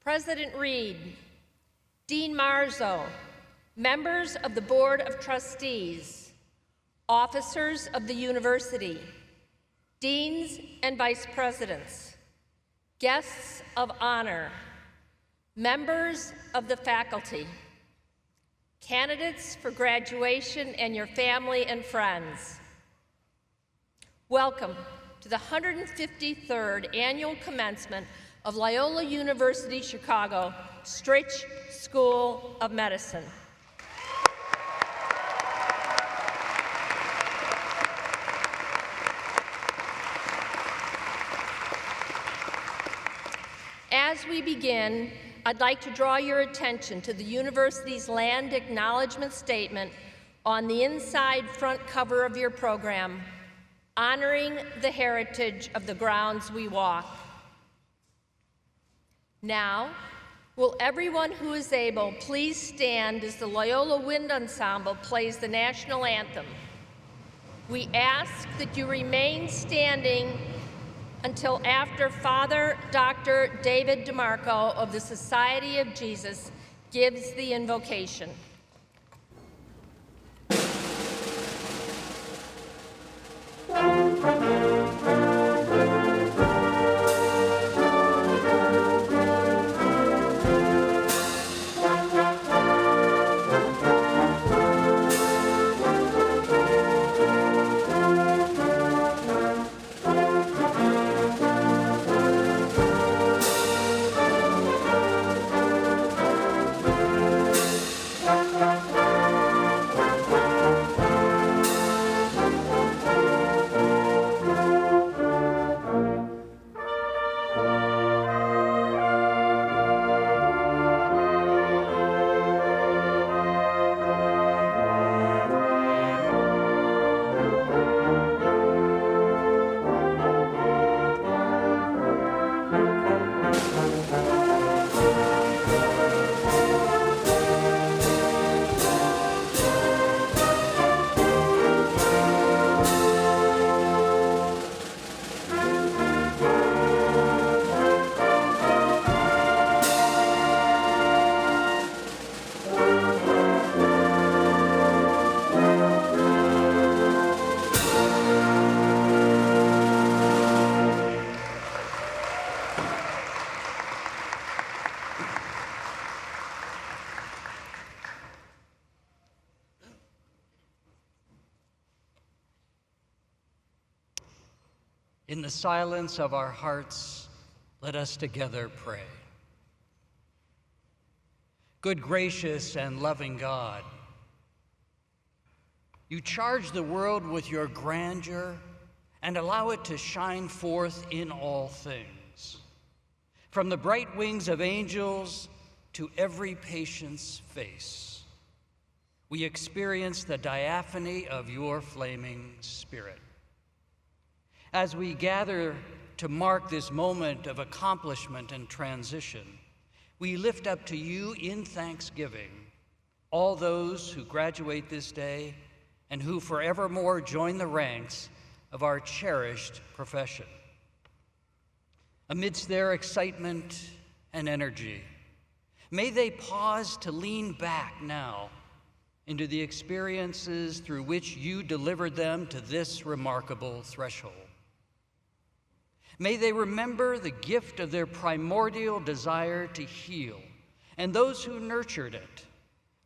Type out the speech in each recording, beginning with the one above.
President Reed, Dean Marzo, members of the Board of Trustees, officers of the university, deans and vice presidents, guests of honor, members of the faculty, candidates for graduation, and your family and friends. Welcome to the 153rd Annual Commencement of Loyola University Chicago Stritch School of Medicine. As we begin, I'd like to draw your attention to the university's land acknowledgement statement on the inside front cover of your program, honoring the heritage of the grounds we walk. Now, will everyone who is able please stand as the Loyola Wind Ensemble plays the national anthem. We ask that you remain standing until after Father Dr. David DeMarco of the Society of Jesus gives the invocation. In the silence of our hearts, let us together pray. Good, gracious, and loving God, you charge the world with your grandeur and allow it to shine forth in all things. From the bright wings of angels to every patient's face, we experience the diaphany of your flaming spirit. As we gather to mark this moment of accomplishment and transition, we lift up to you in thanksgiving all those who graduate this day and who forevermore join the ranks of our cherished profession. Amidst their excitement and energy, may they pause to lean back now into the experiences through which you delivered them to this remarkable threshold. May they remember the gift of their primordial desire to heal, and those who nurtured it,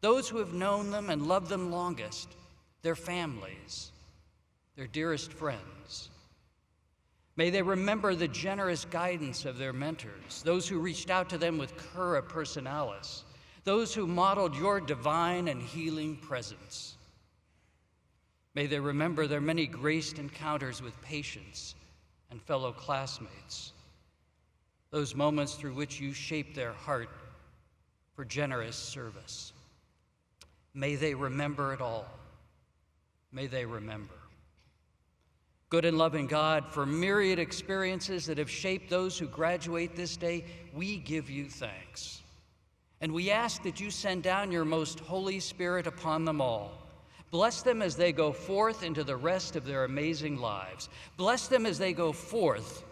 those who have known them and loved them longest, their families, their dearest friends. May they remember the generous guidance of their mentors, those who reached out to them with cura personalis, those who modeled your divine and healing presence. May they remember their many graced encounters with patients and fellow classmates, those moments through which you shaped their heart for generous service. May they remember it all. May they remember. Good and loving God, for myriad experiences that have shaped those who graduate this day, we give you thanks. And we ask that you send down your most Holy Spirit upon them all. Bless them as they go forth into the rest of their amazing lives. Bless them as they go forth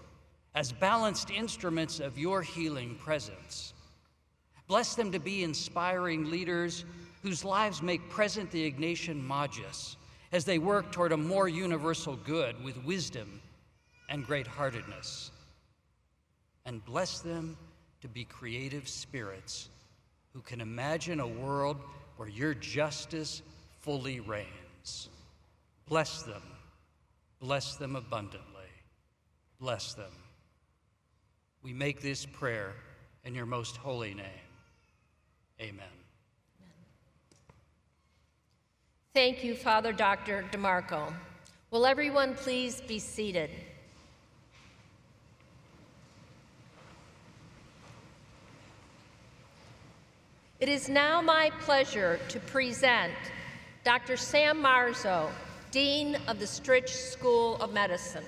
as balanced instruments of your healing presence. Bless them to be inspiring leaders whose lives make present the Ignatian Magis as they work toward a more universal good with wisdom and great-heartedness. And bless them to be creative spirits who can imagine a world where your justice fully reigns. Bless them abundantly. Bless them. We make this prayer in your most holy name. Amen. Thank you, Father Dr. DeMarco. Will everyone please be seated? It is now my pleasure to present Dr. Sam Marzo, Dean of the Stritch School of Medicine.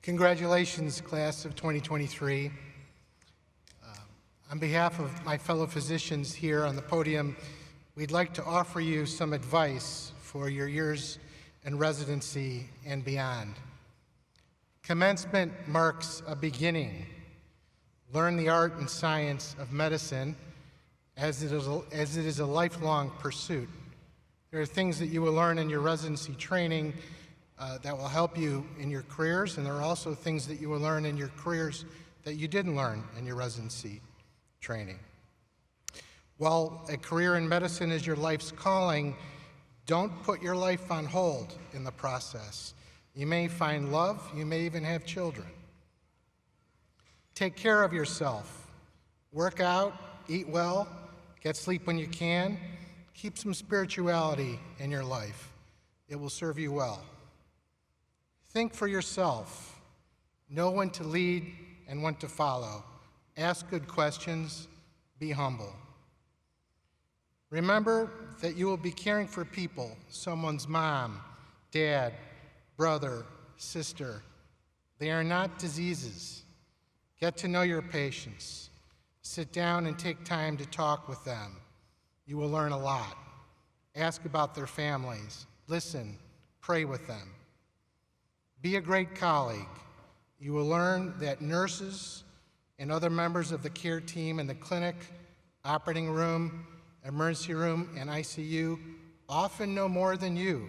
Congratulations, class of 2023. On behalf of my fellow physicians here on the podium, we'd like to offer you some advice for your years in residency and beyond. Commencement marks a beginning. Learn the art and science of medicine as it is a lifelong pursuit. There are things that you will learn in your residency training that will help you in your careers, and there are also things that you will learn in your careers that you didn't learn in your residency training. While a career in medicine is your life's calling, don't put your life on hold in the process. You may find love, you may even have children. Take care of yourself. Work out, eat well, get sleep when you can. Keep some spirituality in your life. It will serve you well. Think for yourself. Know when to lead and when to follow. Ask good questions. Be humble. Remember that you will be caring for people, someone's mom, dad, brother, sister. They are not diseases. Get to know your patients. Sit down and take time to talk with them. You will learn a lot. Ask about their families. Listen. Pray with them. Be a great colleague. You will learn that nurses and other members of the care team in the clinic, operating room, emergency room, and ICU often know more than you.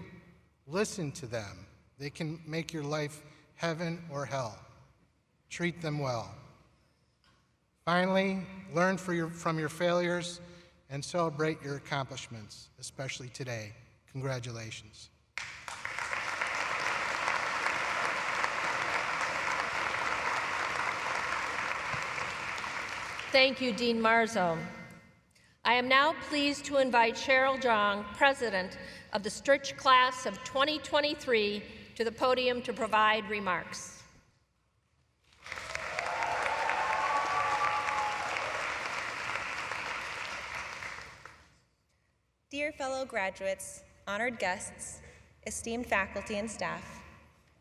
Listen to them. They can make your life heaven or hell. Treat them well. Finally, learn from your failures and celebrate your accomplishments, especially today. Congratulations. Thank you, Dean Marzo. I am now pleased to invite Cheryl Jong, President of the Stritch Class of 2023, to the podium to provide remarks. Dear fellow graduates, honored guests, esteemed faculty and staff,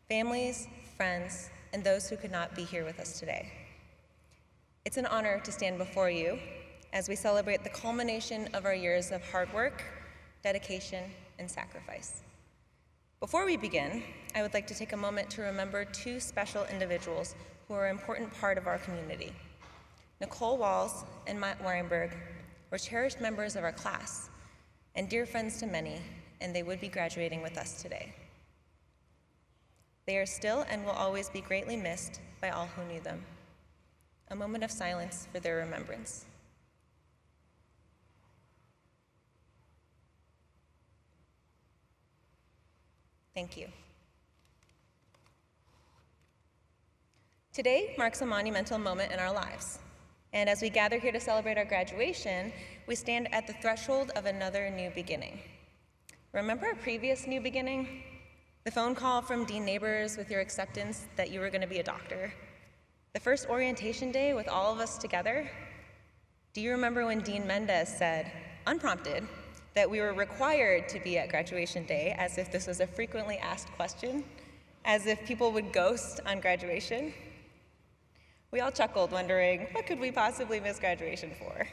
families, friends, and those who could not be here with us today. It's an honor to stand before you as we celebrate the culmination of our years of hard work, dedication, and sacrifice. Before we begin, I would like to take a moment to remember two special individuals who are an important part of our community. Nicole Walls and Matt Weinberg were cherished members of our class and dear friends to many, and they would be graduating with us today. They are still and will always be greatly missed by all who knew them. A moment of silence for their remembrance. Thank you. Today marks a monumental moment in our lives. And as we gather here to celebrate our graduation, we stand at the threshold of another new beginning. Remember a previous new beginning? The phone call from Dean Neighbors with your acceptance that you were going to be a doctor? The first orientation day with all of us together? Do you remember when Dean Mendez said, unprompted, that we were required to be at graduation day, as if this was a frequently asked question, as if people would ghost on graduation? We all chuckled, wondering, what could we possibly miss graduation for?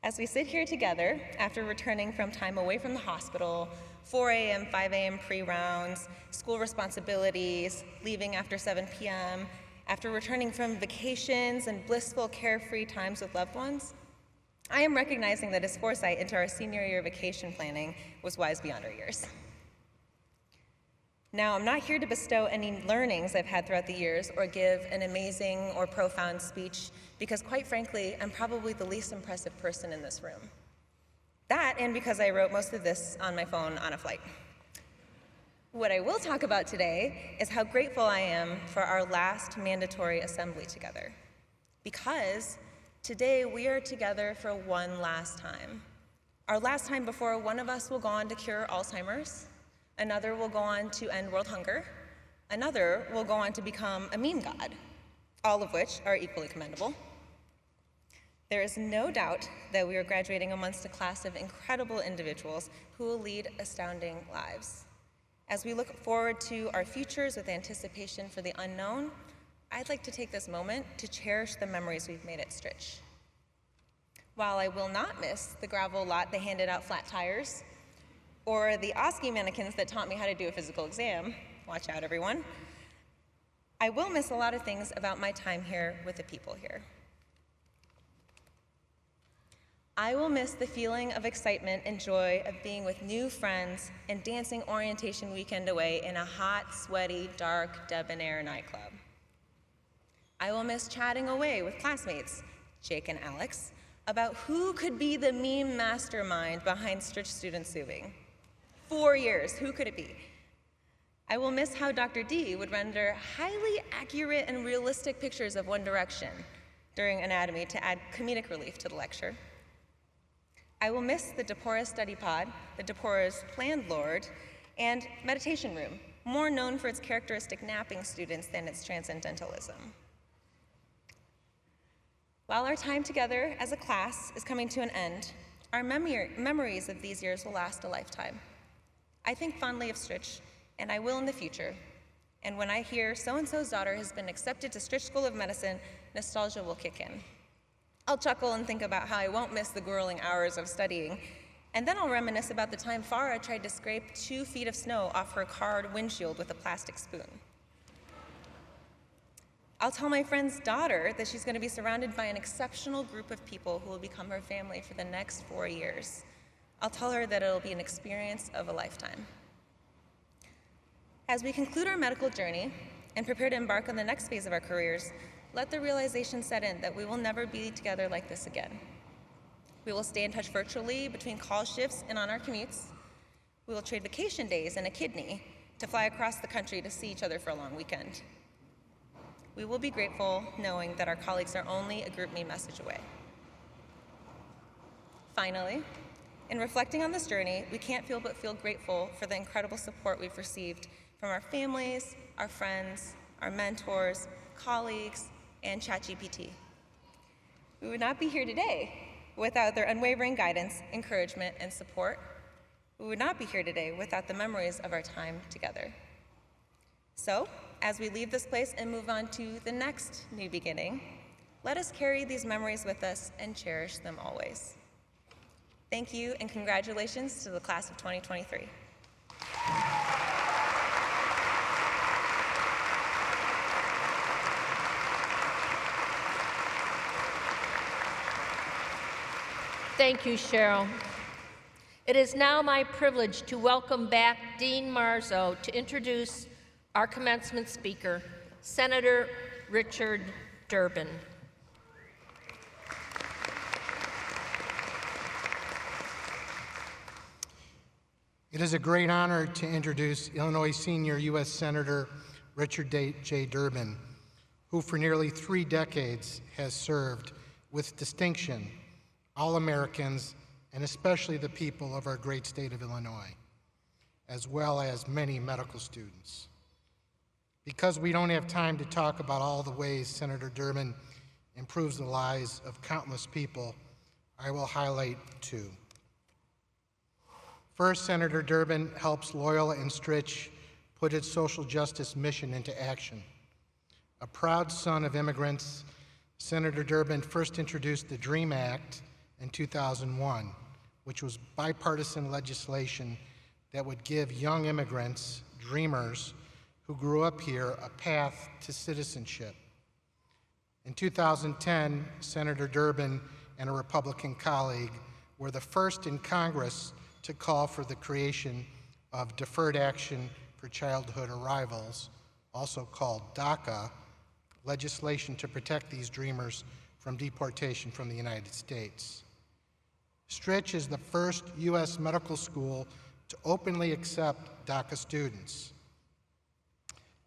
As we sit here together after returning from time away from the hospital, 4 a.m., 5 a.m. pre-rounds, school responsibilities, leaving after 7 p.m., after returning from vacations and blissful, carefree times with loved ones, I am recognizing that his foresight into our senior year vacation planning was wise beyond our years. Now, I'm not here to bestow any learnings I've had throughout the years or give an amazing or profound speech because, quite frankly, I'm probably the least impressive person in this room. That, and because I wrote most of this on my phone on a flight. What I will talk about today is how grateful I am for our last mandatory assembly together. Because today we are together for one last time. Our last time before one of us will go on to cure Alzheimer's, another will go on to end world hunger, another will go on to become a meme god, all of which are equally commendable. There is no doubt that we are graduating amongst a class of incredible individuals who will lead astounding lives. As we look forward to our futures with anticipation for the unknown, I'd like to take this moment to cherish the memories we've made at Stritch. While I will not miss the gravel lot that handed out flat tires, or the OSCE mannequins that taught me how to do a physical exam, watch out everyone, I will miss a lot of things about my time here with the people here. I will miss the feeling of excitement and joy of being with new friends and dancing orientation weekend away in a hot, sweaty, dark, debonair nightclub. I will miss chatting away with classmates, Jake and Alex, about who could be the meme mastermind behind Stritch student suing. 4 years, who could it be? I will miss how Dr. D would render highly accurate and realistic pictures of One Direction during anatomy to add comedic relief to the lecture. I will miss the Deporah study pod, the Deporah's landlord, and meditation room, more known for its characteristic napping students than its transcendentalism. While our time together as a class is coming to an end, our memories of these years will last a lifetime. I think fondly of Stritch, and I will in the future. And when I hear so-and-so's daughter has been accepted to Stritch School of Medicine, nostalgia will kick in. I'll chuckle and think about how I won't miss the grueling hours of studying, and then I'll reminisce about the time Farah tried to scrape 2 feet of snow off her car windshield with a plastic spoon. I'll tell my friend's daughter that she's going to be surrounded by an exceptional group of people who will become her family for the next 4 years. I'll tell her that it'll be an experience of a lifetime. As we conclude our medical journey and prepare to embark on the next phase of our careers, let the realization set in that we will never be together like this again. We will stay in touch virtually between call shifts and on our commutes. We will trade vacation days and a kidney to fly across the country to see each other for a long weekend. We will be grateful knowing that our colleagues are only a GroupMe message away. Finally, in reflecting on this journey, we can't feel but feel grateful for the incredible support we've received from our families, our friends, our mentors, colleagues, and ChatGPT. We would not be here today without their unwavering guidance, encouragement, and support. We would not be here today without the memories of our time together. So, as we leave this place and move on to the next new beginning, let us carry these memories with us and cherish them always. Thank you, and congratulations to the class of 2023. Thank you, Cheryl. It is now my privilege to welcome back Dean Marzo to introduce our commencement speaker, Senator Richard Durbin. It is a great honor to introduce Illinois Senior U.S. Senator Richard J. Durbin, who for nearly 3 decades has served with distinction all Americans, and especially the people of our great state of Illinois, as well as many medical students. Because we don't have time to talk about all the ways Senator Durbin improves the lives of countless people, I will highlight 2. First, Senator Durbin helps Loyola and Stritch put its social justice mission into action. A proud son of immigrants, Senator Durbin first introduced the DREAM Act and 2001, which was bipartisan legislation that would give young immigrants, dreamers, who grew up here a path to citizenship. In 2010, Senator Durbin and a Republican colleague were the first in Congress to call for the creation of Deferred Action for Childhood Arrivals, also called DACA, legislation to protect these dreamers from deportation from the United States. Stritch is the first U.S. medical school to openly accept DACA students.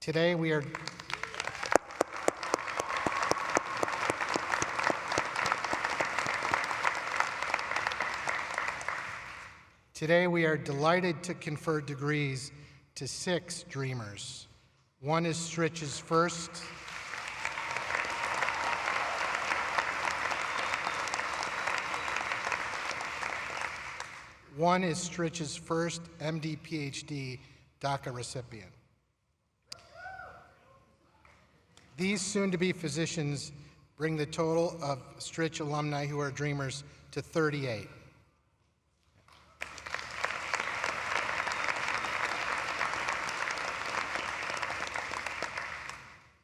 Today we are delighted to confer degrees to 6 dreamers. One is Stritch's first MD PhD DACA recipient. These soon-to-be physicians bring the total of Stritch alumni who are dreamers to 38.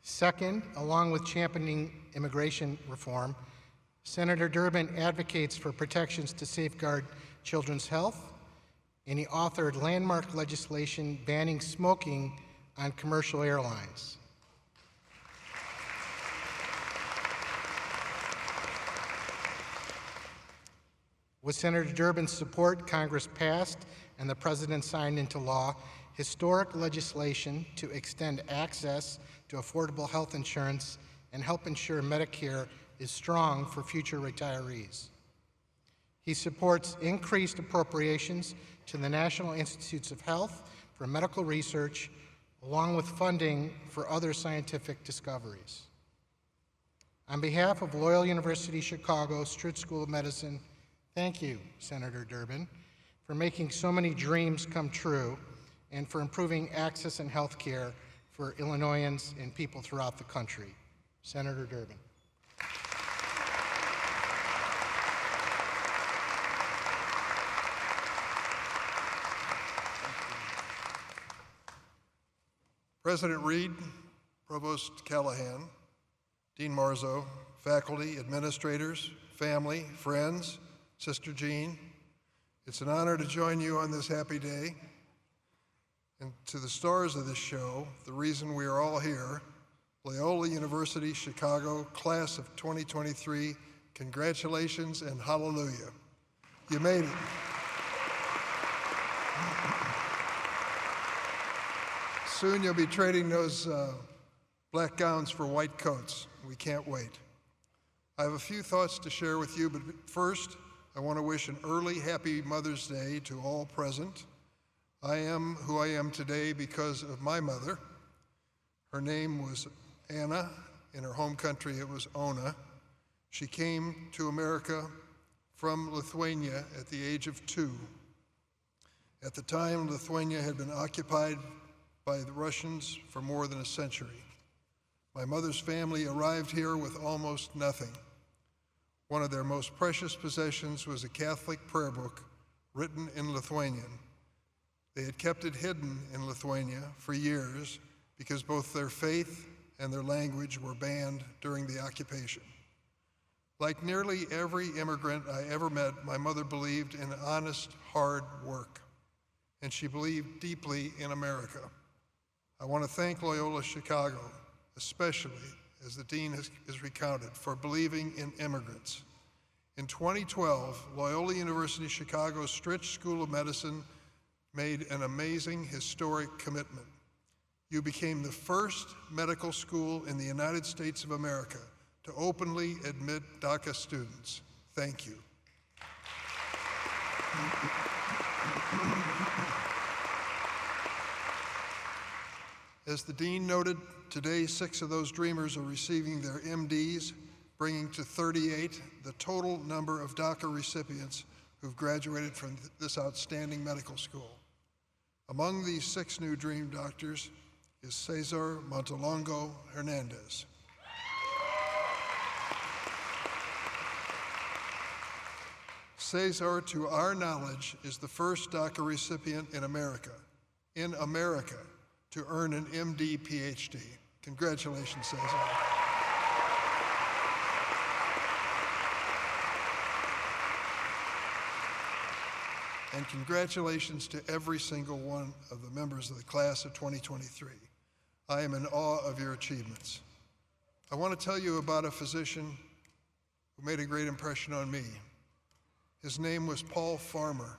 Second, along with championing immigration reform, Senator Durbin advocates for protections to safeguard children's health, and he authored landmark legislation banning smoking on commercial airlines. With Senator Durbin's support, Congress passed and the President signed into law historic legislation to extend access to affordable health insurance and help ensure Medicare is strong for future retirees. He supports increased appropriations to the National Institutes of Health for medical research, along with funding for other scientific discoveries. On behalf of Loyola University Chicago Stritch School of Medicine, thank you, Senator Durbin, for making so many dreams come true and for improving access and health care for Illinoisans and people throughout the country. Senator Durbin. President Reed, Provost Callahan, Dean Marzo, faculty, administrators, family, friends, Sister Jean, it's an honor to join you on this happy day. And to the stars of this show, the reason we are all here, Loyola University Chicago, class of 2023, congratulations and hallelujah. You made it. Soon you'll be trading those black gowns for white coats. We can't wait. I have a few thoughts to share with you, but first, I want to wish an early happy Mother's Day to all present. I am who I am today because of my mother. Her name was Anna. In her home country, it was Ona. She came to America from Lithuania at the age of 2. At the time, Lithuania had been occupied by the Russians for more than a century. My mother's family arrived here with almost nothing. One of their most precious possessions was a Catholic prayer book written in Lithuanian. They had kept it hidden in Lithuania for years because both their faith and their language were banned during the occupation. Like nearly every immigrant I ever met, my mother believed in honest, hard work, and she believed deeply in America. I want to thank Loyola Chicago, especially as the dean has recounted, for believing in immigrants. In 2012, Loyola University Chicago's Stritch School of Medicine made an amazing historic commitment. You became the first medical school in the United States of America to openly admit DACA students. Thank you. As the dean noted, today 6 of those dreamers are receiving their MDs, bringing to 38 the total number of DACA recipients who've graduated from this outstanding medical school. Among these 6 new dream doctors is Cesar Montelongo Hernandez. Cesar, to our knowledge, is the first DACA recipient in America, to earn an MD PhD. Congratulations, Cesar. And congratulations to every single one of the members of the class of 2023. I am in awe of your achievements. I want to tell you about a physician who made a great impression on me. His name was Paul Farmer.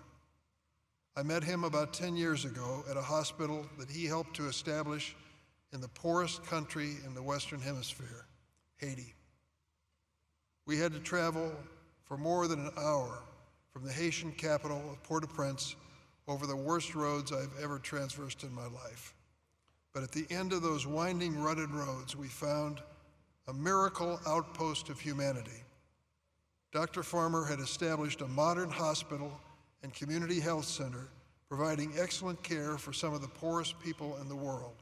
I met him about 10 years ago at a hospital that he helped to establish in the poorest country in the Western Hemisphere, Haiti. We had to travel for more than an hour from the Haitian capital of Port-au-Prince over the worst roads I've ever traversed in my life. But at the end of those winding, rutted roads, we found a miracle outpost of humanity. Dr. Farmer had established a modern hospital and community health center, providing excellent care for some of the poorest people in the world.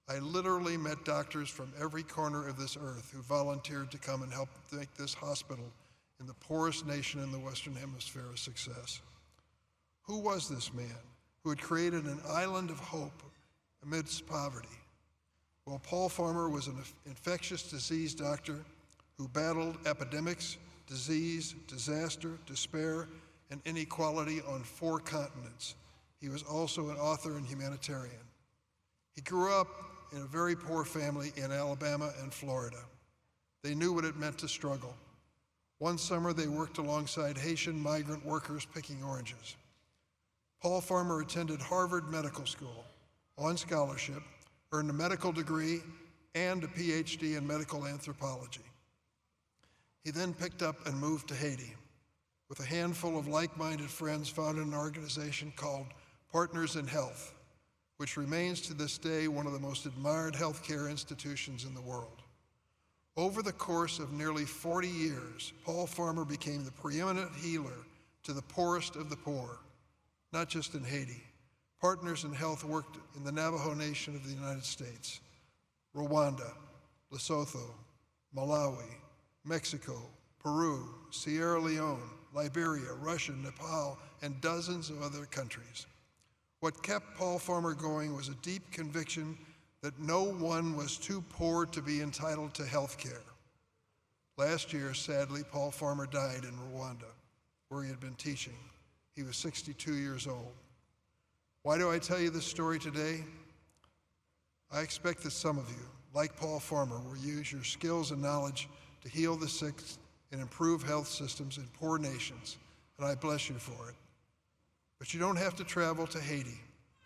I literally met doctors from every corner of this earth who volunteered to come and help make this hospital in the poorest nation in the Western Hemisphere a success. Who was this man who had created an island of hope amidst poverty? Well, Paul Farmer was an infectious disease doctor who battled epidemics, disease, disaster, despair, and inequality on 4 continents. He was also an author and humanitarian. He grew up in a very poor family in Alabama and Florida. They knew what it meant to struggle. One summer, they worked alongside Haitian migrant workers picking oranges. Paul Farmer attended Harvard Medical School on scholarship, earned a medical degree and a PhD in medical anthropology. He then picked up and moved to Haiti. With a handful of like-minded friends, founded an organization called Partners in Health, which remains to this day one of the most admired healthcare institutions in the world. Over the course of nearly 40 years, Paul Farmer became the preeminent healer to the poorest of the poor, not just in Haiti. Partners in Health worked in the Navajo Nation of the United States, Rwanda, Lesotho, Malawi, Mexico, Peru, Sierra Leone, Liberia, Russia, Nepal, and dozens of other countries. What kept Paul Farmer going was a deep conviction that no one was too poor to be entitled to health care. Last year, sadly, Paul Farmer died in Rwanda, where he had been teaching. He was 62 years old. Why do I tell you this story today? I expect that some of you, like Paul Farmer, will use your skills and knowledge to heal the sick and improve health systems in poor nations, and I bless you for it. But you don't have to travel to Haiti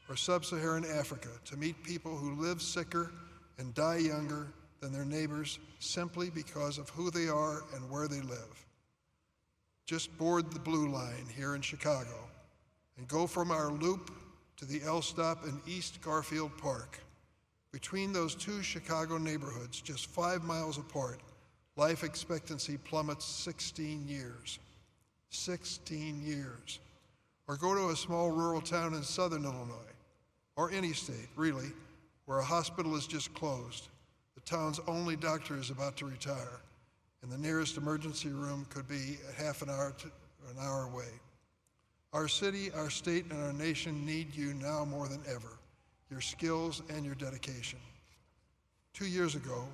or sub-Saharan Africa to meet people who live sicker and die younger than their neighbors simply because of who they are and where they live. Just board the Blue Line here in Chicago and go from our loop to the L stop in East Garfield Park. Between those 2 Chicago neighborhoods, just 5 miles apart, life expectancy plummets 16 years. 16 years. Or go to a small rural town in southern Illinois, or any state, really, where a hospital is just closed. The town's only doctor is about to retire, and the nearest emergency room could be a half an hour to an hour away. Our city, our state, and our nation need you now more than ever, your skills and your dedication. 2 years ago,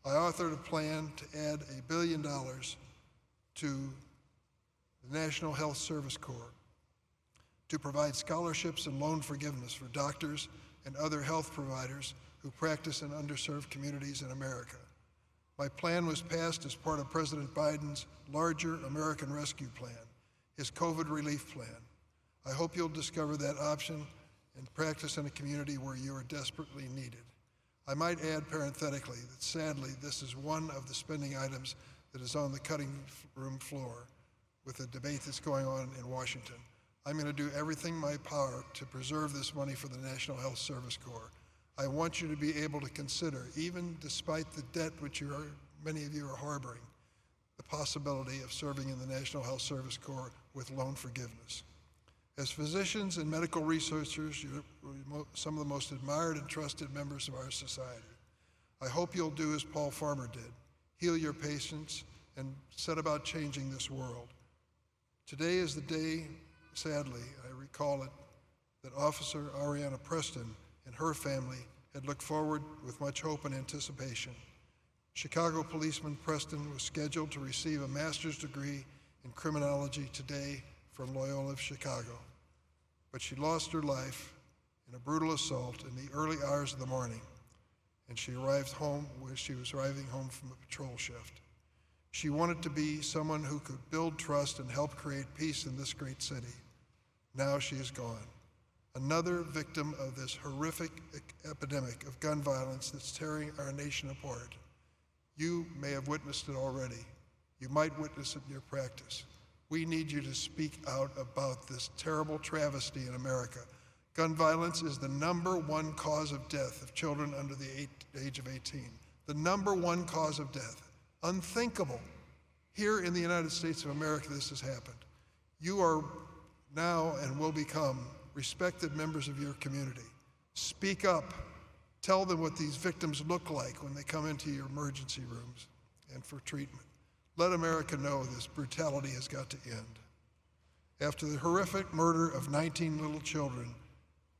I authored a plan to add $1 billion to the National Health Service Corps to provide scholarships and loan forgiveness for doctors and other health providers who practice in underserved communities in America. My plan was passed as part of President Biden's larger American Rescue Plan, his COVID relief plan. I hope you'll discover that option and practice in a community where you are desperately needed. I might add parenthetically that sadly, this is one of the spending items that is on the cutting room floor with the debate that's going on in Washington. I'm going to do everything in my power to preserve this money for the National Health Service Corps. I want you to be able to consider, even despite the debt which many of you are harboring, the possibility of serving in the National Health Service Corps with loan forgiveness. As physicians and medical researchers, you're some of the most admired and trusted members of our society. I hope you'll do as Paul Farmer did, heal your patients and set about changing this world. Today is the day, sadly, I recall it, that Officer Ariana Preston and her family had looked forward with much hope and anticipation. Chicago policeman Preston was scheduled to receive a master's degree in criminology today from Loyola of Chicago, but she lost her life in a brutal assault in the early hours of the morning, and she arrived home where she was arriving home from a patrol shift. She wanted to be someone who could build trust and help create peace in this great city. Now she is gone. Another victim of this horrific epidemic of gun violence that's tearing our nation apart. You may have witnessed it already. You might witness it in your practice. We need you to speak out about this terrible travesty in America. Gun violence is the #1 cause of death of children under the age of 18. The #1 cause of death. Unthinkable. Here in the United States of America, this has happened. You are now and will become respected members of your community. Speak up. Tell them what these victims look like when they come into your emergency rooms and for treatment. Let America know this brutality has got to end. After the horrific murder of 19 little children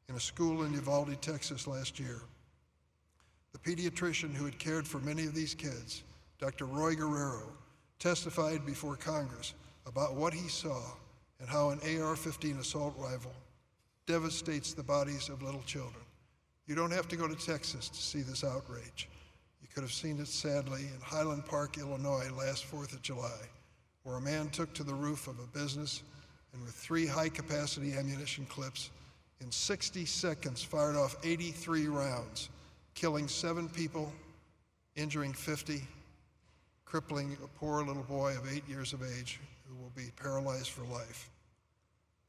in a school in Uvalde, Texas last year, the pediatrician who had cared for many of these kids, Dr. Roy Guerrero, testified before Congress about what he saw and how an AR-15 assault rifle devastates the bodies of little children. You don't have to go to Texas to see this outrage. You could have seen it, sadly, in Highland Park, Illinois, last 4th of July, where a man took to the roof of a business and with 3 high-capacity ammunition clips, in 60 seconds fired off 83 rounds, killing 7 people, injuring 50, crippling a poor little boy of 8 years of age who will be paralyzed for life.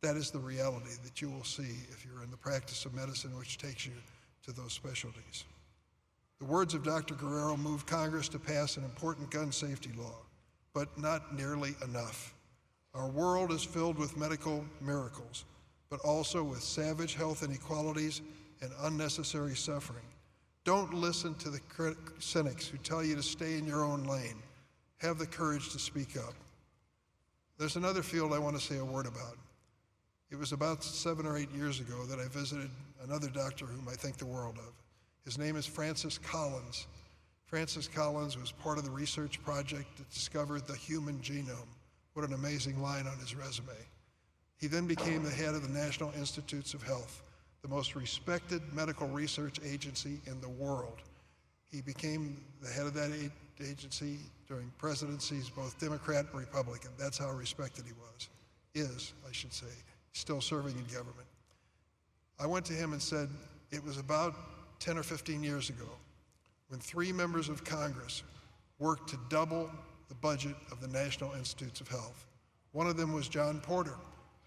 That is the reality that you will see if you're in the practice of medicine, which takes you to those specialties. The words of Dr. Guerrero moved Congress to pass an important gun safety law, but not nearly enough. Our world is filled with medical miracles, but also with savage health inequalities and unnecessary suffering. Don't listen to the cynics who tell you to stay in your own lane. Have the courage to speak up. There's another field I want to say a word about. It was about 7 or 8 years ago that I visited another doctor whom I think the world of. His name is Francis Collins. Francis Collins was part of the research project that discovered the human genome. What an amazing line on his resume. He then became the head of the National Institutes of Health, the most respected medical research agency in the world. He became the head of that agency during presidencies, both Democrat and Republican. That's how respected he is, I should say, still serving in government. I went to him and said, it was about 10 or 15 years ago when 3 members of Congress worked to double the budget of the National Institutes of Health. One of them was John Porter,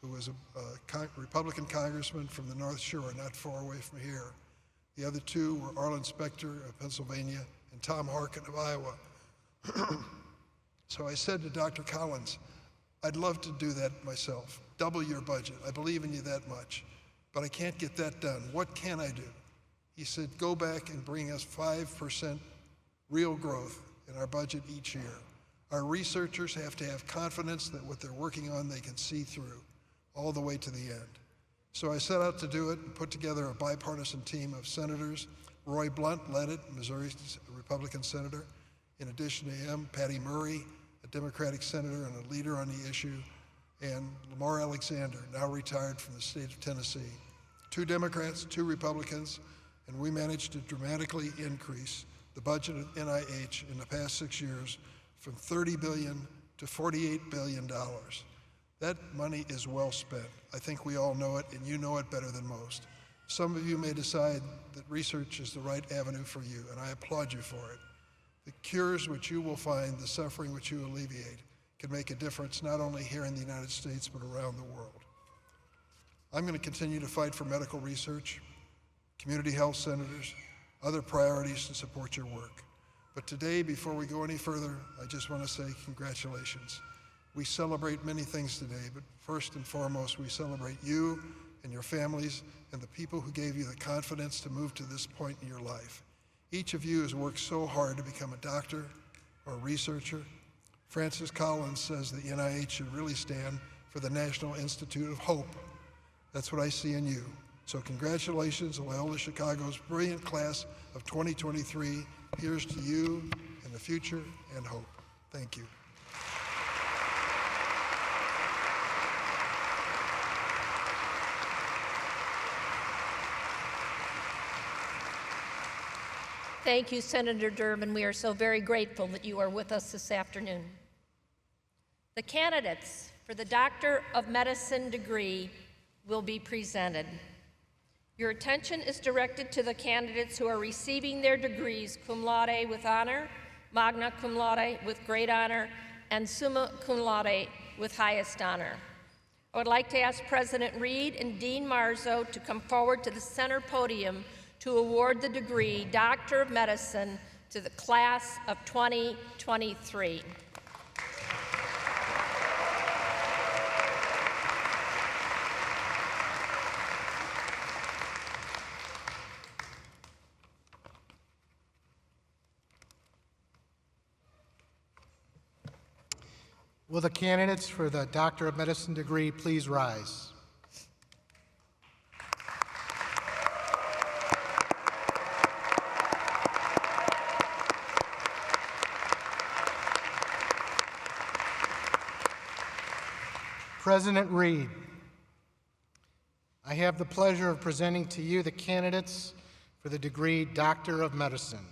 who was a Republican congressman from the North Shore, not far away from here. The other 2 were Arlen Specter of Pennsylvania and Tom Harkin of Iowa. So I said to Dr. Collins, I'd love to do that myself, double your budget. I believe in you that much, but I can't get that done. What can I do? He said, go back and bring us 5% real growth in our budget each year. Our researchers have to have confidence that what they're working on they can see through all the way to the end. So I set out to do it and put together a bipartisan team of senators. Roy Blunt led it, Missouri's Republican senator. In addition to him, Patty Murray, a Democratic senator and a leader on the issue, and Lamar Alexander, now retired from the state of Tennessee. 2 Democrats, 2 Republicans, and we managed to dramatically increase the budget of NIH in the past 6 years from $30 billion to $48 billion. That money is well spent. I think we all know it, and you know it better than most. Some of you may decide that research is the right avenue for you, and I applaud you for it. The cures which you will find, the suffering which you alleviate, can make a difference not only here in the United States, but around the world. I'm going to continue to fight for medical research, community health centers, other priorities to support your work. But today, before we go any further, I just want to say congratulations. We celebrate many things today, but first and foremost, we celebrate you and your families and the people who gave you the confidence to move to this point in your life. Each of you has worked so hard to become a doctor or a researcher. Francis Collins says that the NIH should really stand for the National Institute of Hope. That's what I see in you. So congratulations, Loyola Chicago's brilliant class of 2023. Here's to you in the future and hope. Thank you. Thank you, Senator Durbin. We are so very grateful that you are with us this afternoon. The candidates for the Doctor of Medicine degree will be presented. Your attention is directed to the candidates who are receiving their degrees cum laude with honor, magna cum laude with great honor, and summa cum laude with highest honor. I would like to ask President Reed and Dean Marzo to come forward to the center podium to award the degree Doctor of Medicine to the class of 2023. Will the candidates for the Doctor of Medicine degree please rise? President Reed, I have the pleasure of presenting to you the candidates for the degree Doctor of Medicine.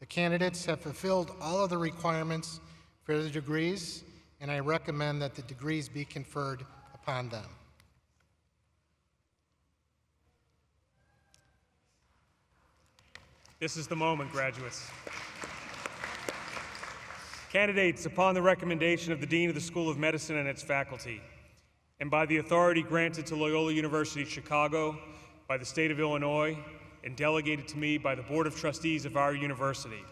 The candidates have fulfilled all of the requirements for the degrees, and I recommend that the degrees be conferred upon them. This is the moment, graduates. Candidates, upon the recommendation of the Dean of the School of Medicine and its faculty, and by the authority granted to Loyola University Chicago, by the state of Illinois, and delegated to me by the Board of Trustees of our university,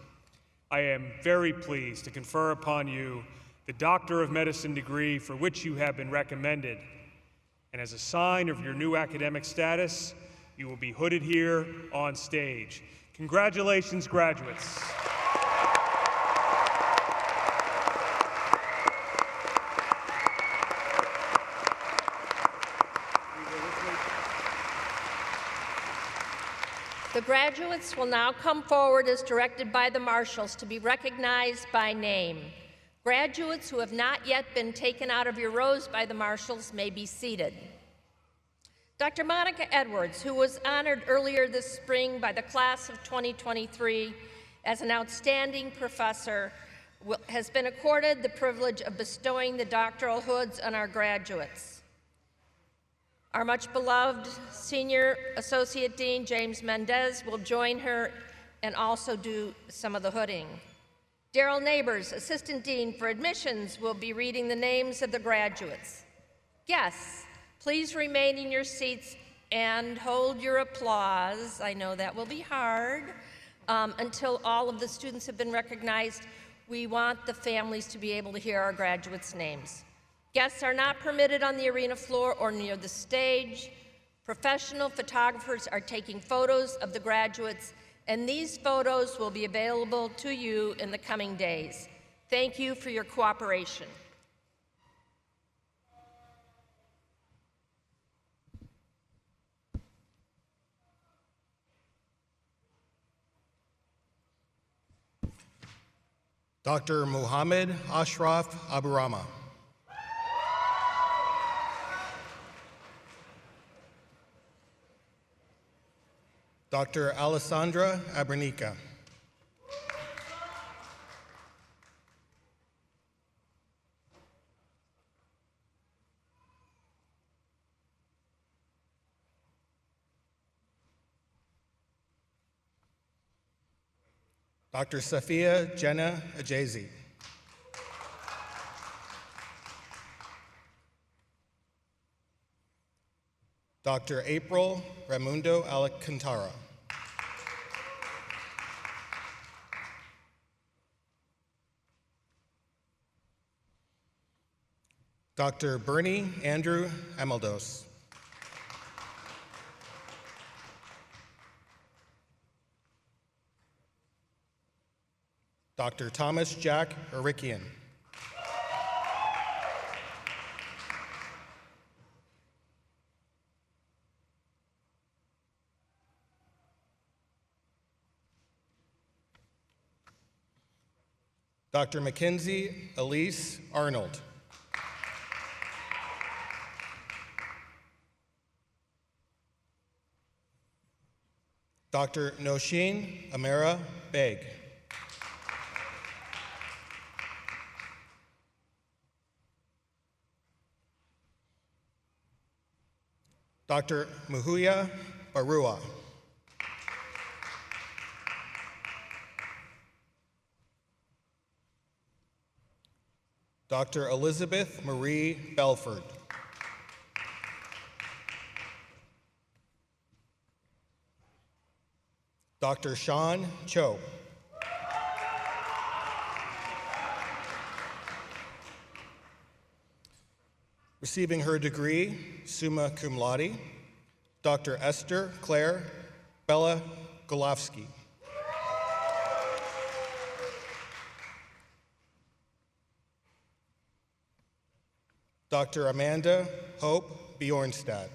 I am very pleased to confer upon you the Doctor of Medicine degree for which you have been recommended. And as a sign of your new academic status, you will be hooded here on stage. Congratulations, graduates. The graduates will now come forward as directed by the marshals to be recognized by name. Graduates who have not yet been taken out of your rows by the marshals may be seated. Dr. Monica Edwards, who was honored earlier this spring by the class of 2023 as an outstanding professor, has been accorded the privilege of bestowing the doctoral hoods on our graduates. Our much beloved Senior Associate Dean James Mendez will join her and also do some of the hooding. Daryl Neighbors, Assistant Dean for Admissions, will be reading the names of the graduates. Guests, please remain in your seats and hold your applause. I know that will be hard. Until all of the students have been recognized, we want the families to be able to hear our graduates' names. Guests are not permitted on the arena floor or near the stage. Professional photographers are taking photos of the graduates, and these photos will be available to you in the coming days. Thank you for your cooperation. Dr. Muhammad Ashraf Aburama. Dr. Alessandra Abernica. Dr. Safia Jenna Ajazi. Dr. April Raimundo Alcantara. Dr. Bernie Andrew Ameldos. Dr. Thomas Jack Arikian. Dr. Mackenzie Elise Arnold. Dr. Noshin Amira Beg. Dr. Muhuya Barua. Dr. Elizabeth Marie Belford. Dr. Sean Cho. Receiving her degree, summa cum laude, Dr. Esther Claire Bella Golovsky. Dr. Amanda Hope Bjornstad.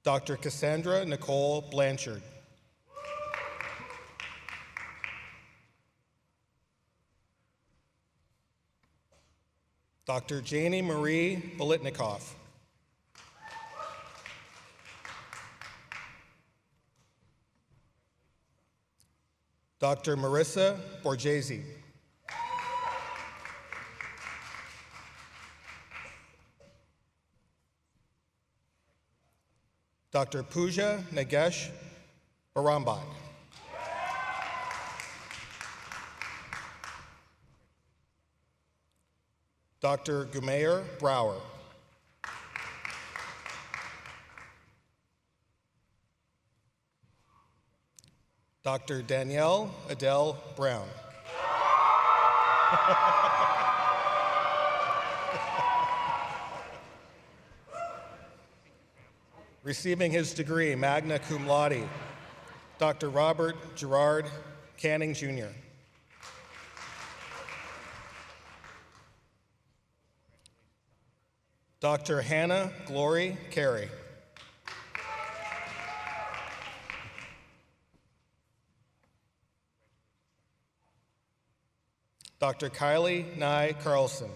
Dr. Cassandra Nicole Blanchard. Dr. Janie Marie Bolitnikoff. Dr. Marissa Borgesi. Dr. Pooja Nagesh Barambat. Dr. Gumair Brower. Dr. Danielle Adele Brown. Receiving his degree, magna cum laude, Dr. Robert Gerard Canning, Jr. Dr. Hannah Glory Carey. Dr. Kylie Nye Carlson.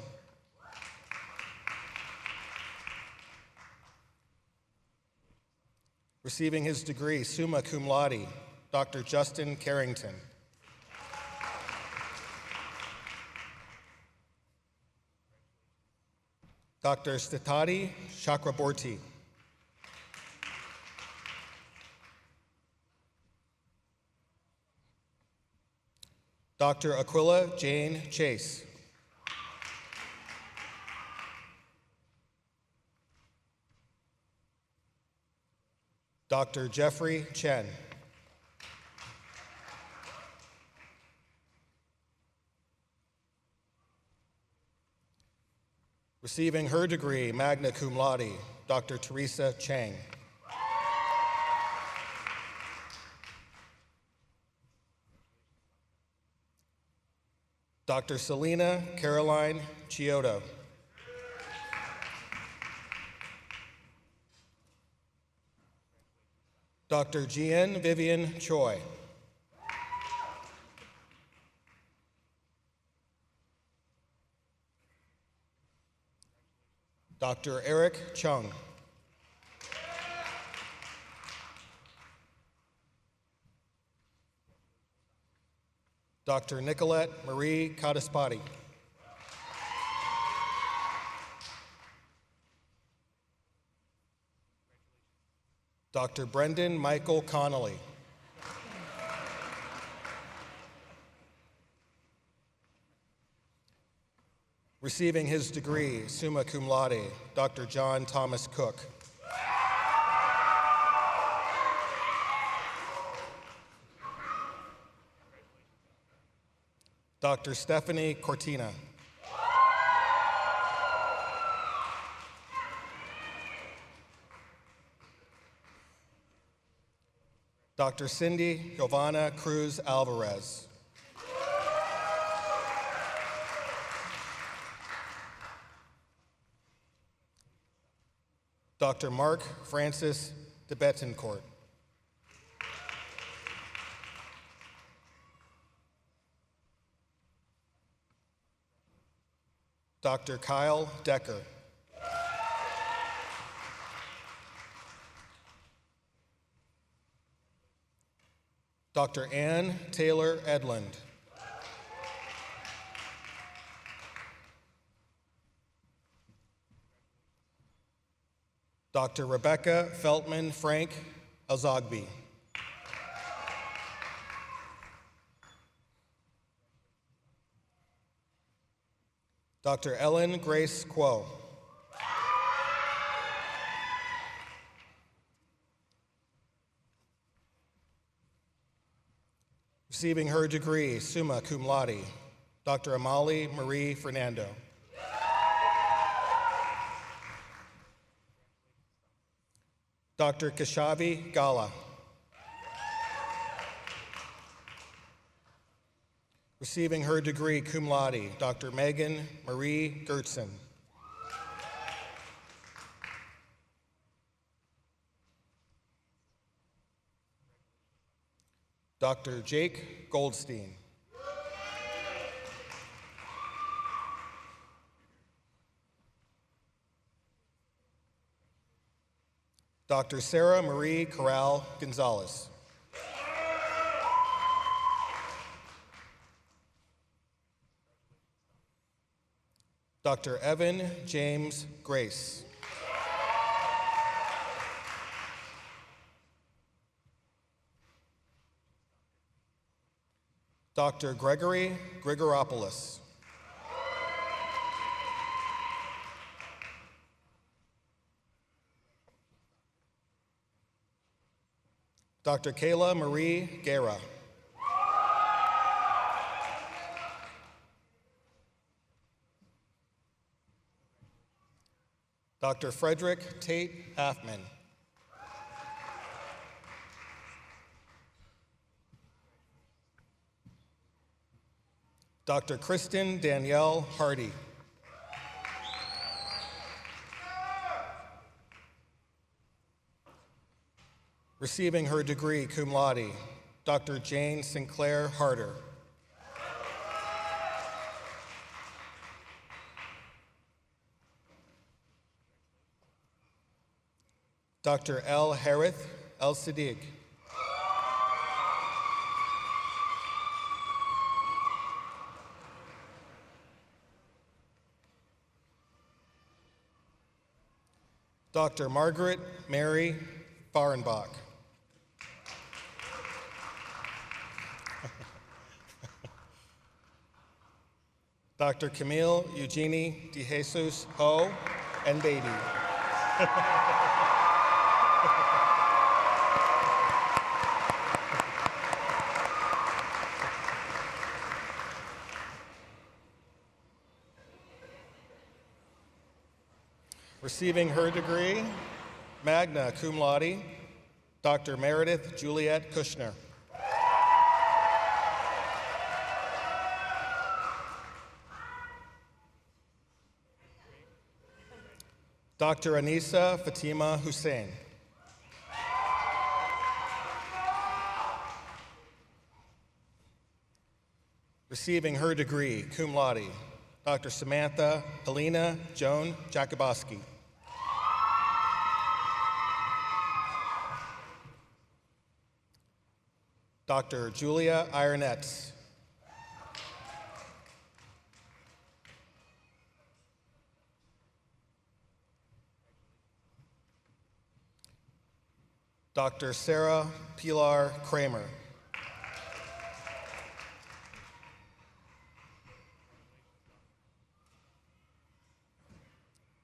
Receiving his degree, summa cum laude, Dr. Justin Carrington. Dr. Stitati Chakraborty. Dr. Aquila Jane Chase. Dr. Jeffrey Chen. Receiving her degree, magna cum laude, Dr. Teresa Chang. Dr. Selena Caroline Chiodo. Dr. Jean Vivian Choi. Dr. Eric Chung. Dr. Nicolette Marie Cadaspati. Dr. Brendan Michael Connolly. Receiving his degree, summa cum laude, Dr. John Thomas Cook. Dr. Stephanie Cortina. Dr. Cindy Giovanna Cruz Alvarez. Dr. Mark Francis de Betancourt. Dr. Kyle Decker. Dr. Ann Taylor Edlund. Dr. Rebecca Feltman Frank Alzogby. Dr. Ellen Grace Quo. Receiving her degree, summa cum laude, Dr. Amali Marie Fernando. Dr. Kashavi Gala. Receiving her degree, cum laude, Dr. Megan Marie Gertson. Dr. Jake Goldstein. Dr. Sarah Marie Corral Gonzalez. Dr. Evan James Grace. Dr. Gregory Grigoropoulos. Dr. Kayla Marie Guerra. Dr. Frederick Tate Halfman. Dr. Kristen Danielle Hardy. Receiving her degree, cum laude, Dr. Jane Sinclair Harder. Dr. L. Harith El Siddiq. Dr. Margaret Mary Fahrenbach. Dr. Camille Eugenie De Jesus Ho and baby. Receiving her degree, magna cum laude, Dr. Meredith Juliet Kushner. Dr. Anisa Fatima Hussein. Receiving her degree, cum laude, Dr. Samantha Helena Joan Jakuboski. Dr. Julia Ironetz. Dr. Sarah Pilar Kramer.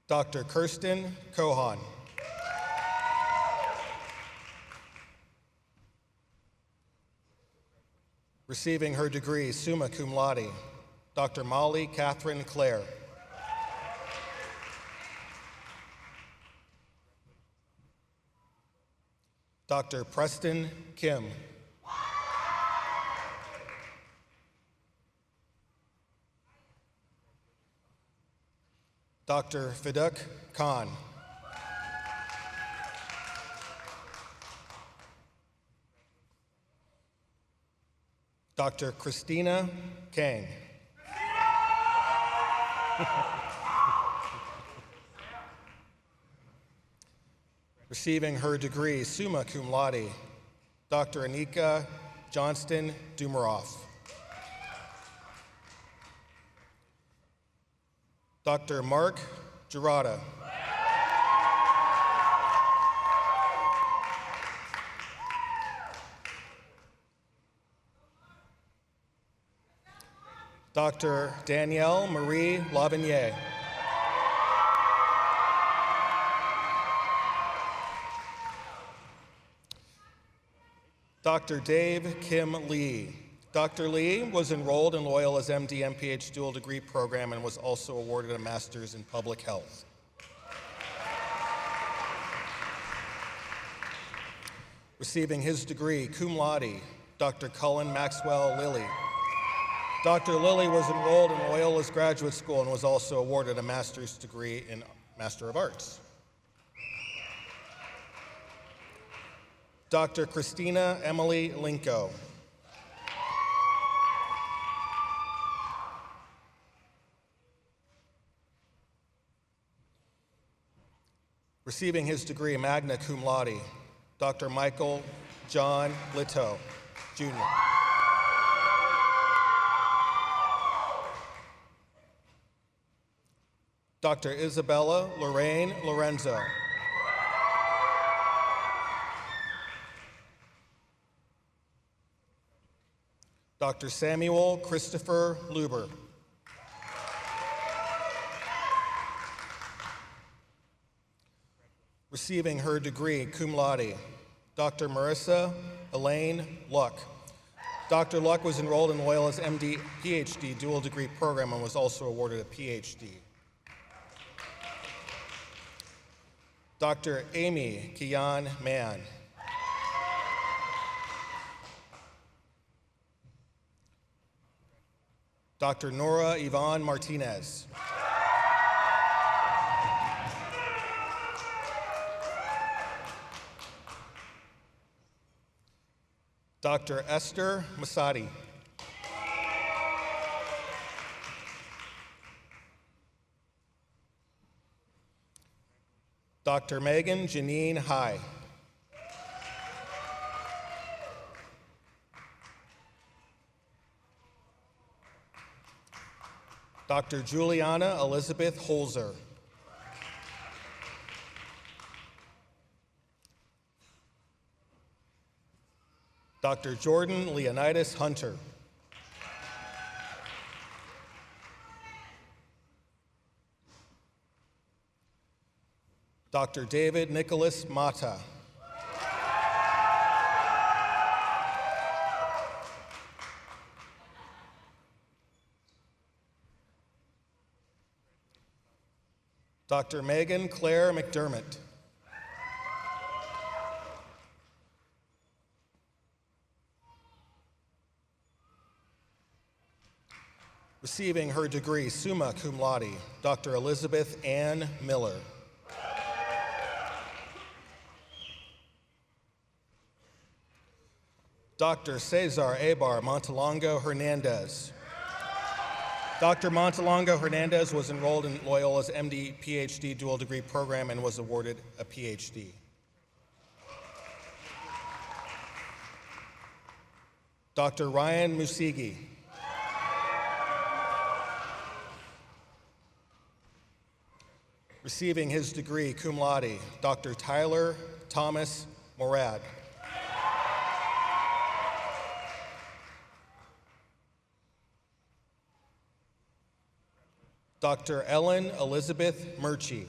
Dr. Kirsten Kohan. Receiving her degree, summa cum laude, Dr. Molly Catherine Clare. Dr. Preston Kim. Dr. Fiduk Khan. Dr. Christina Kang. Receiving her degree, summa cum laude, Dr. Anika Johnston Dumeroff. Dr. Mark Gerada. Dr. Danielle Marie Lavigny. Dr. Dave Kim Lee. Dr. Lee was enrolled in Loyola's MD MPH dual degree program and was also awarded a master's in public health. Receiving his degree, cum laude, Dr. Cullen Maxwell Lilly. Dr. Lilly was enrolled in Loyola's graduate school and was also awarded a master's degree in Master of Arts. Dr. Christina Emily Linko. Receiving his degree, magna cum laude, Dr. Michael John Litto, Jr. Dr. Isabella Lorraine Lorenzo. Dr. Samuel Christopher Luber. Receiving her degree, cum laude, Dr. Marissa Elaine Luck. Dr. Luck was enrolled in Loyola's MD PhD dual degree program and was also awarded a PhD. Dr. Amy Kian Mann. Dr. Nora Yvonne Martinez. Dr. Esther Masadi. Dr. Megan Janine High. Dr. Juliana Elizabeth Holzer. Dr. Jordan Leonidas Hunter. Dr. David Nicholas Mata. Dr. Megan Claire McDermott. Receiving her degree, summa cum laude, Dr. Elizabeth Ann Miller. Dr. Cesar Abar Montelongo Hernandez. Dr. Montelongo Hernandez was enrolled in Loyola's MD PhD dual degree program and was awarded a PhD. Dr. Ryan Musigi. Receiving his degree, cum laude, Dr. Tyler Thomas Morad. Dr. Ellen Elizabeth Murchie.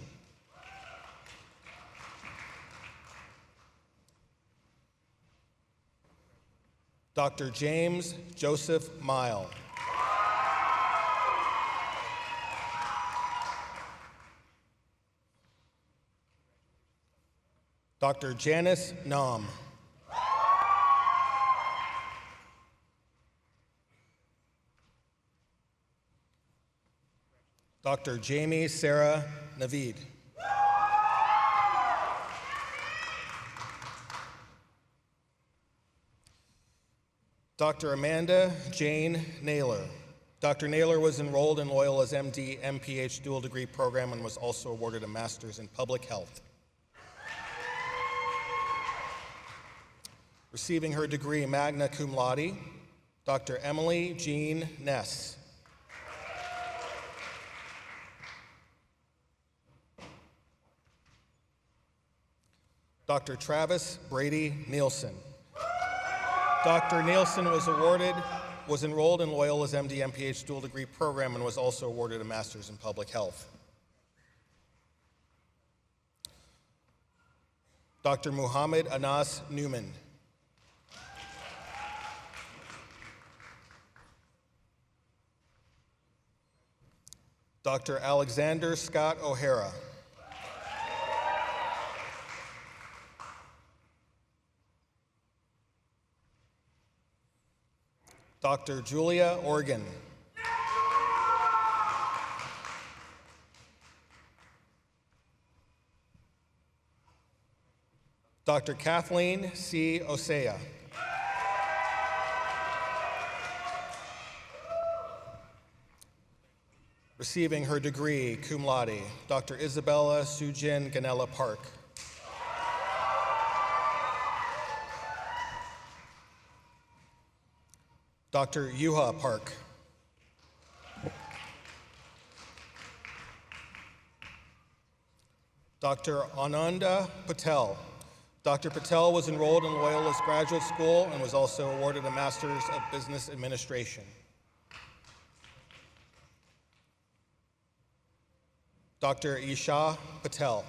Dr. James Joseph Mile. Dr. Janice Nam. Dr. Jamie Sarah Navid. Dr. Amanda Jane Naylor. Dr. Naylor was enrolled in Loyola's MD MPH dual degree program and was also awarded a master's in public health. Receiving her degree magna cum laude, Dr. Emily Jean Ness. Dr. Travis Brady Nielsen. Dr. Nielsen was enrolled in Loyola's MD MPH dual degree program and was also awarded a master's in public health. Dr. Muhammad Anas Newman. Dr. Alexander Scott O'Hara. Dr. Julia Organ. Dr. Kathleen C. Osea. Receiving her degree cum laude, Dr. Isabella Sujin Ganella Park. Dr. Yuha Park. Dr. Ananda Patel. Dr. Patel was enrolled in Loyola's graduate school and was also awarded a Master's of Business Administration. Dr. Isha Patel.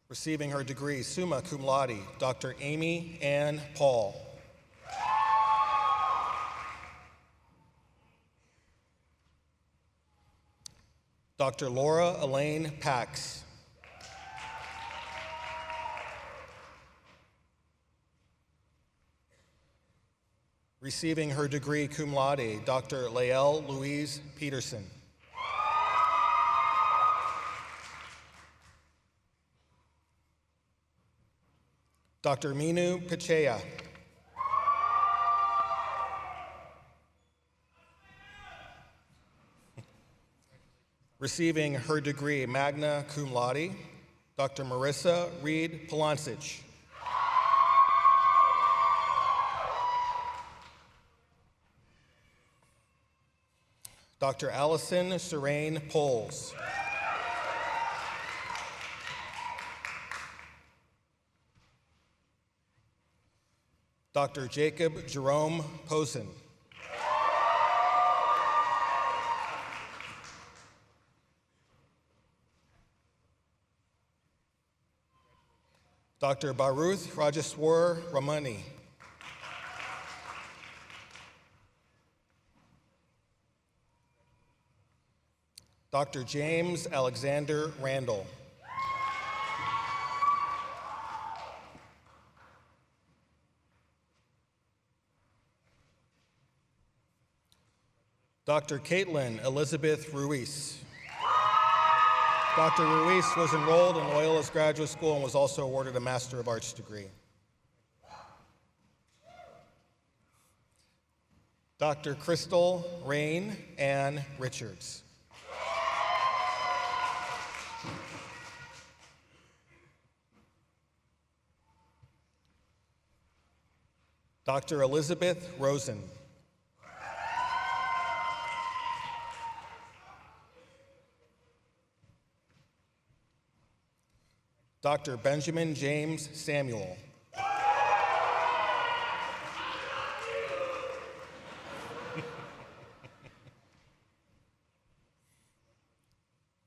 Receiving her degree summa cum laude, Dr. Amy Ann Paul. Dr. Laura Elaine Pax. Receiving her degree cum laude, Dr. Lael Louise Peterson. Dr. Minu Pichaya. Receiving her degree magna cum laude, Dr. Marissa Reed Polansich. Dr. Allison Serene Poles. Dr. Jacob Jerome Posen. Dr. Baruth Rajeswar Ramani. Dr. James Alexander Randall. Dr. Caitlin Elizabeth Ruiz. Dr. Ruiz was enrolled in Loyola's graduate school and was also awarded a Master of Arts degree. Dr. Crystal Rain Ann Richards. Dr. Elizabeth Rosen. Dr. Benjamin James Samuel.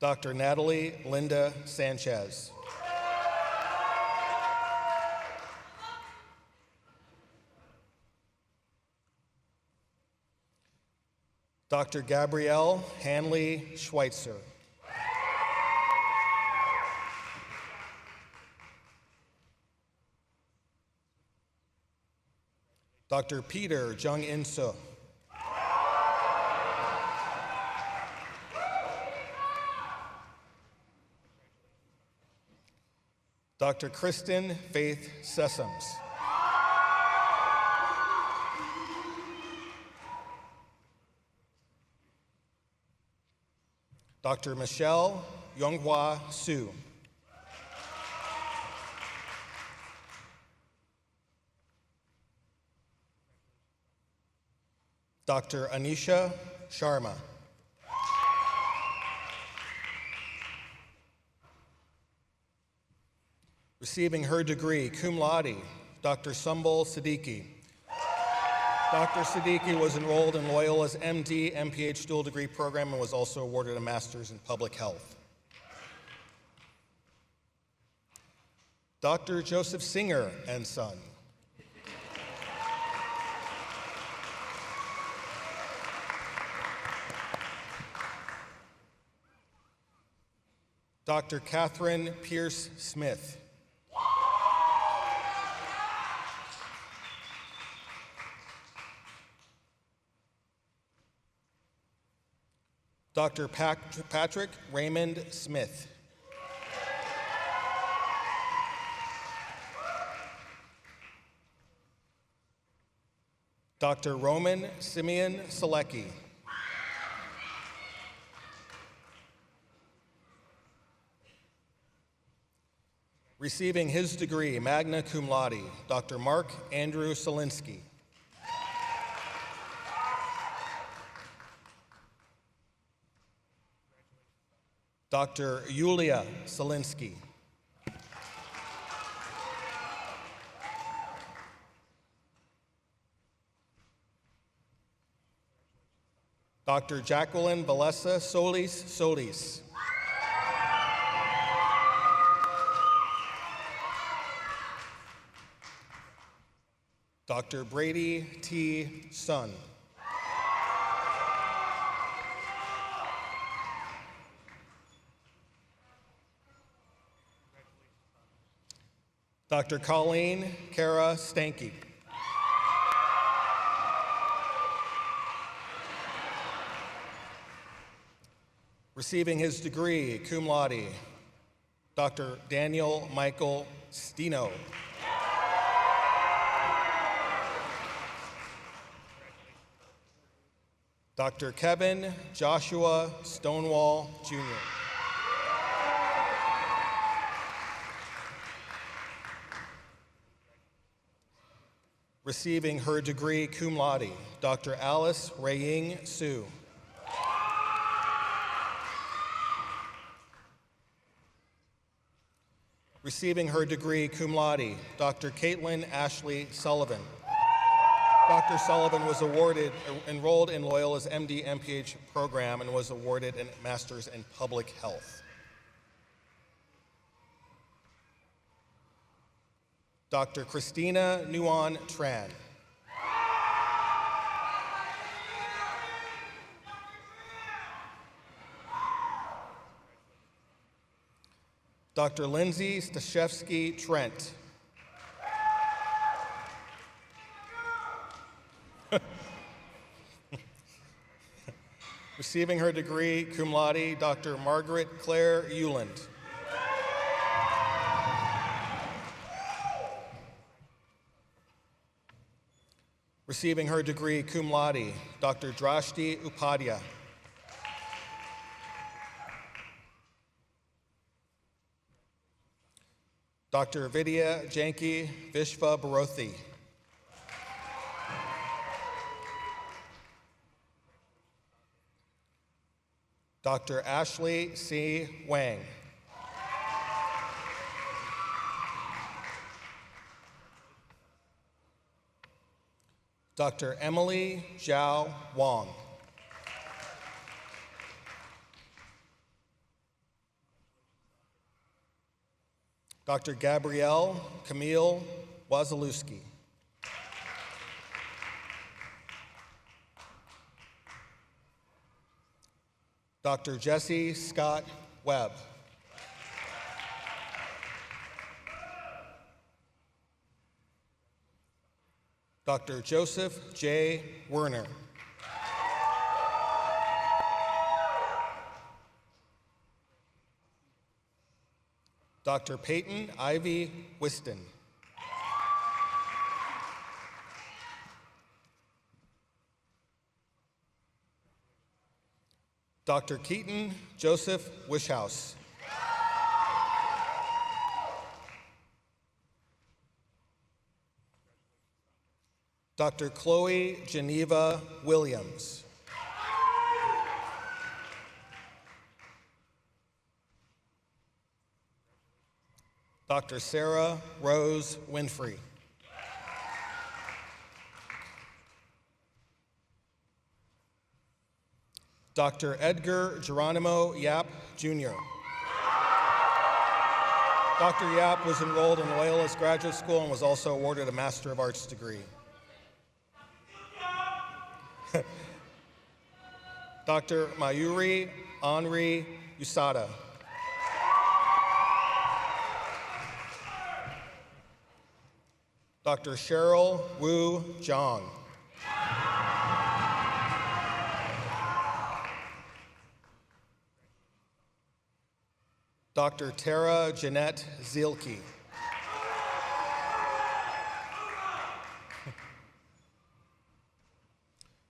Dr. Natalie Linda Sanchez. Dr. Gabrielle Hanley Schweitzer. Dr. Peter Jung-In So. Dr. Kristen Faith Sessoms. Dr. Michelle Yonghua Su. Dr. Anisha Sharma. Receiving her degree, cum laude, Dr. Sumbul Siddiqui. Dr. Siddiqui was enrolled in Loyola's MD, MPH dual degree program and was also awarded a master's in public health. Dr. Joseph Singer and son. Dr. Catherine Pierce Smith. Dr. Patrick Raymond Smith. Dr. Roman Simeon Selecki. Receiving his degree, magna cum laude, Dr. Mark Andrew Solinsky. Dr. Yulia Solinsky. Dr. Jacqueline Valessa Solis. Dr. Brady T. Sun. Dr. Colleen Kara Stanky. Receiving his degree, cum laude, Dr. Daniel Michael Stino. Dr. Kevin Joshua Stonewall, Jr. Receiving her degree, cum laude, Dr. Alice Raying Su. Receiving her degree, cum laude, Dr. Caitlin Ashley Sullivan. Dr. Sullivan was enrolled in Loyola's MD MPH program and was awarded a master's in public health. Dr. Christina Nguyen Tran. Dr. Lindsay Stashevsky Trent. Receiving her degree, cum laude, Dr. Margaret Claire Euland. Receiving her degree, cum laude, Dr. Drashti Upadhyay. Dr. Vidya Janki Vishva Bharothi. Dr. Ashley C. Wang. Dr. Emily Zhao Wang. Dr. Gabrielle Camille Wazalewski. Dr. Jesse Scott Webb. Dr. Joseph J. Werner. Dr. Peyton Ivy Whiston. Dr. Keaton Joseph Wishhouse. Dr. Chloe Geneva Williams. Dr. Sarah Rose Winfrey. Dr. Edgar Geronimo Yap, Jr. Dr. Yap was enrolled in Loyola's graduate school and was also awarded a Master of Arts degree. Dr. Mayuri Henri Usada. Dr. Cheryl Wu Zhang. Dr. Tara Jeanette Zielke.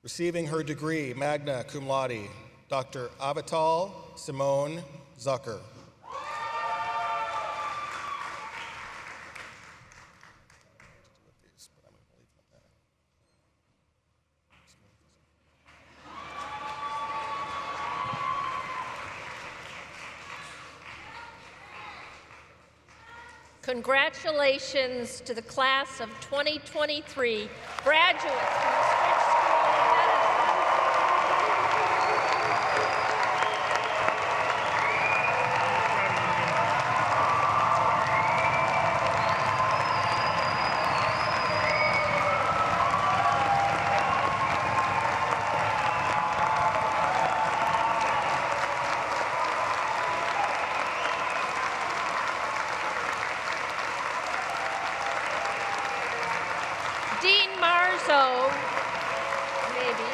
Receiving her degree, magna cum laude, Dr. Avital Simone Zucker. Congratulations to the class of 2023 graduates from the Stritch School of Medicine. Dean Marzo, maybe.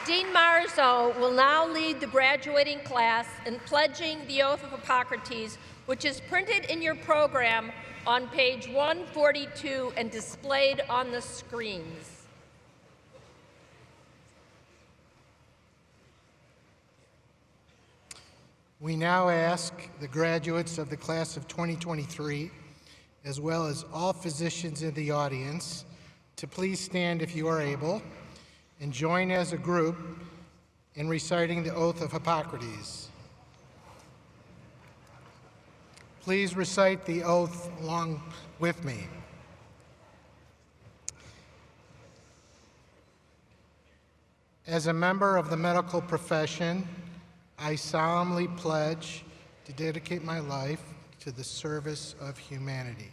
Dean Marzo will now lead the graduating class in pledging the oath of Hippocrates, which is printed in your program on page 142 and displayed on the screens. We now ask the graduates of the class of 2023, as well as all physicians in the audience, to please stand if you are able and join as a group in reciting the oath of Hippocrates. Please recite the oath along with me. As a member of the medical profession, I solemnly pledge to dedicate my life to the service of humanity.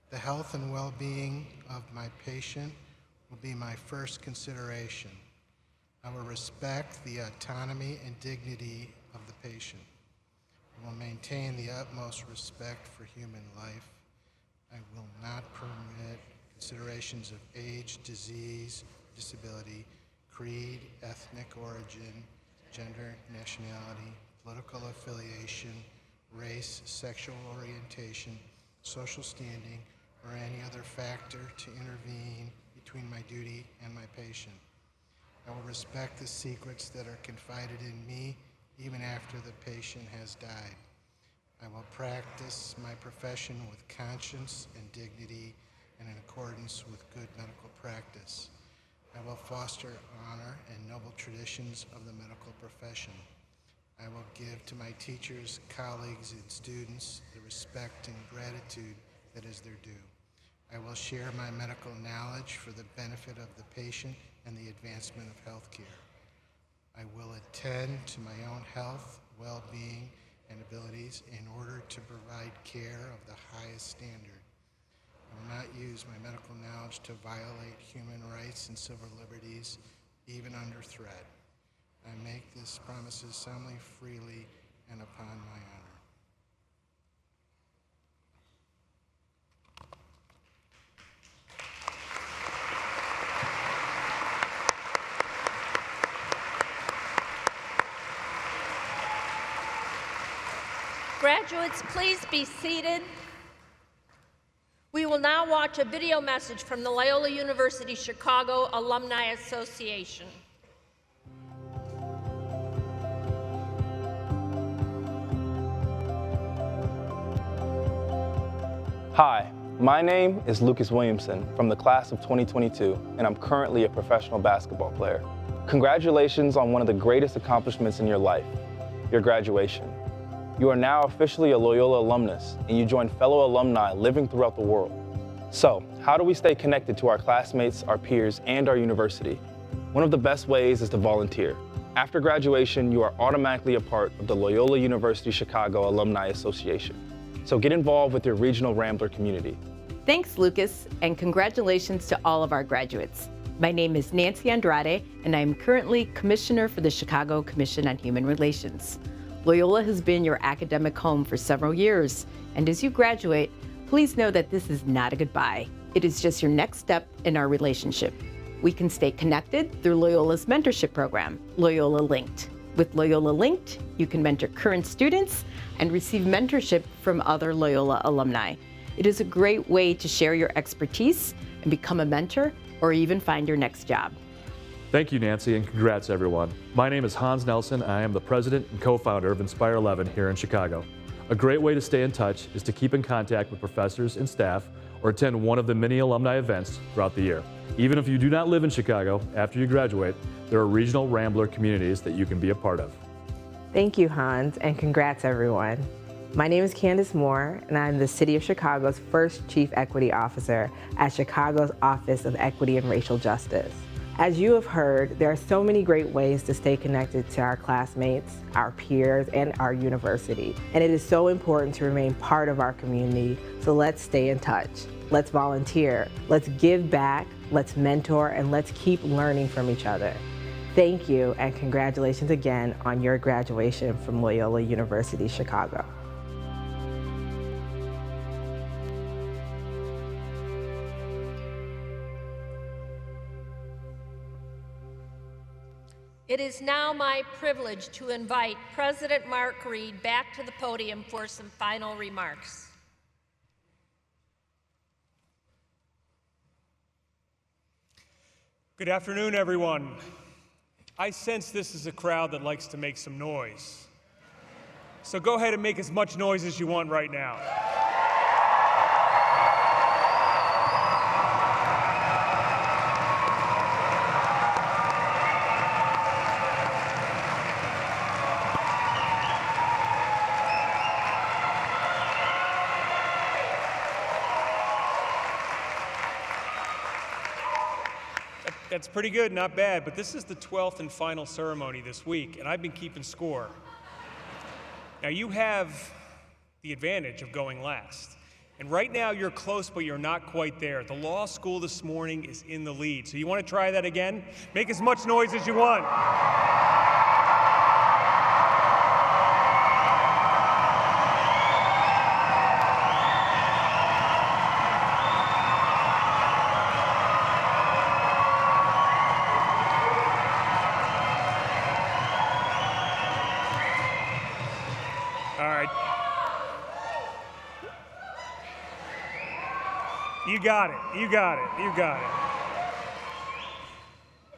The health and well-being of my patient will be my first consideration. I will respect the autonomy and dignity of the patient. I will maintain the utmost respect for human life. I will not permit considerations of age, disease, disability, creed, ethnic origin, gender, nationality, political affiliation, race, sexual orientation, social standing, or any other factor to intervene between my duty and my patient. I will respect the secrets that are confided in me even after the patient has died. I will practice my profession with conscience and dignity and in accordance with good medical practice. I will foster honor and noble traditions of the medical profession. I will give to my teachers, colleagues, and students the respect and gratitude that is their due. I will share my medical knowledge for the benefit of the patient and the advancement of healthcare. I will attend to my own health, well-being, and abilities in order to provide care of the highest standard. I will not use my medical knowledge to violate human rights and civil liberties, even under threat. I make these promises solemnly, freely, and upon my honor. Graduates, please be seated. We will now watch a video message from the Loyola University Chicago Alumni Association. Hi, my name is Lucas Williamson from the class of 2022, and I'm currently a professional basketball player. Congratulations on one of the greatest accomplishments in your life, your graduation. You are now officially a Loyola alumnus, and you join fellow alumni living throughout the world. So, how do we stay connected to our classmates, our peers, and our university? One of the best ways is to volunteer. After graduation, you are automatically a part of the Loyola University Chicago Alumni Association. So get involved with your regional Rambler community. Thanks, Lucas, and congratulations to all of our graduates. My name is Nancy Andrade, and I am currently Commissioner for the Chicago Commission on Human Relations. Loyola has been your academic home for several years, and as you graduate, please know that this is not a goodbye. It is just your next step in our relationship. We can stay connected through Loyola's mentorship program, Loyola Linked. With Loyola Linked, you can mentor current students and receive mentorship from other Loyola alumni. It is a great way to share your expertise and become a mentor or even find your next job. Thank you, Nancy, and congrats, everyone. My name is Hans Nelson. I am the president and co-founder of Inspire 11 here in Chicago. A great way to stay in touch is to keep in contact with professors and staff or attend one of the many alumni events throughout the year. Even if you do not live in Chicago, after you graduate, there are regional Rambler communities that you can be a part of. Thank you, Hans, and congrats, everyone. My name is Candace Moore, and I'm the City of Chicago's first Chief Equity Officer at Chicago's Office of Equity and Racial Justice. As you have heard, there are so many great ways to stay connected to our classmates, our peers, and our university. And it is so important to remain part of our community, so let's stay in touch. Let's volunteer, let's give back, let's mentor, and let's keep learning from each other. Thank you, and congratulations again on your graduation from Loyola University Chicago. It is now my privilege to invite President Mark Reed back to the podium for some final remarks. Good afternoon, everyone. I sense this is a crowd that likes to make some noise. So go ahead and make as much noise as you want right now. That's pretty good, not bad, but this is the 12th and final ceremony this week, and I've been keeping score. Now, you have the advantage of going last. And right now, you're close, but you're not quite there. The law school this morning is in the lead. So you want to try that again? Make as much noise as you want. You got it, you got it, you got it.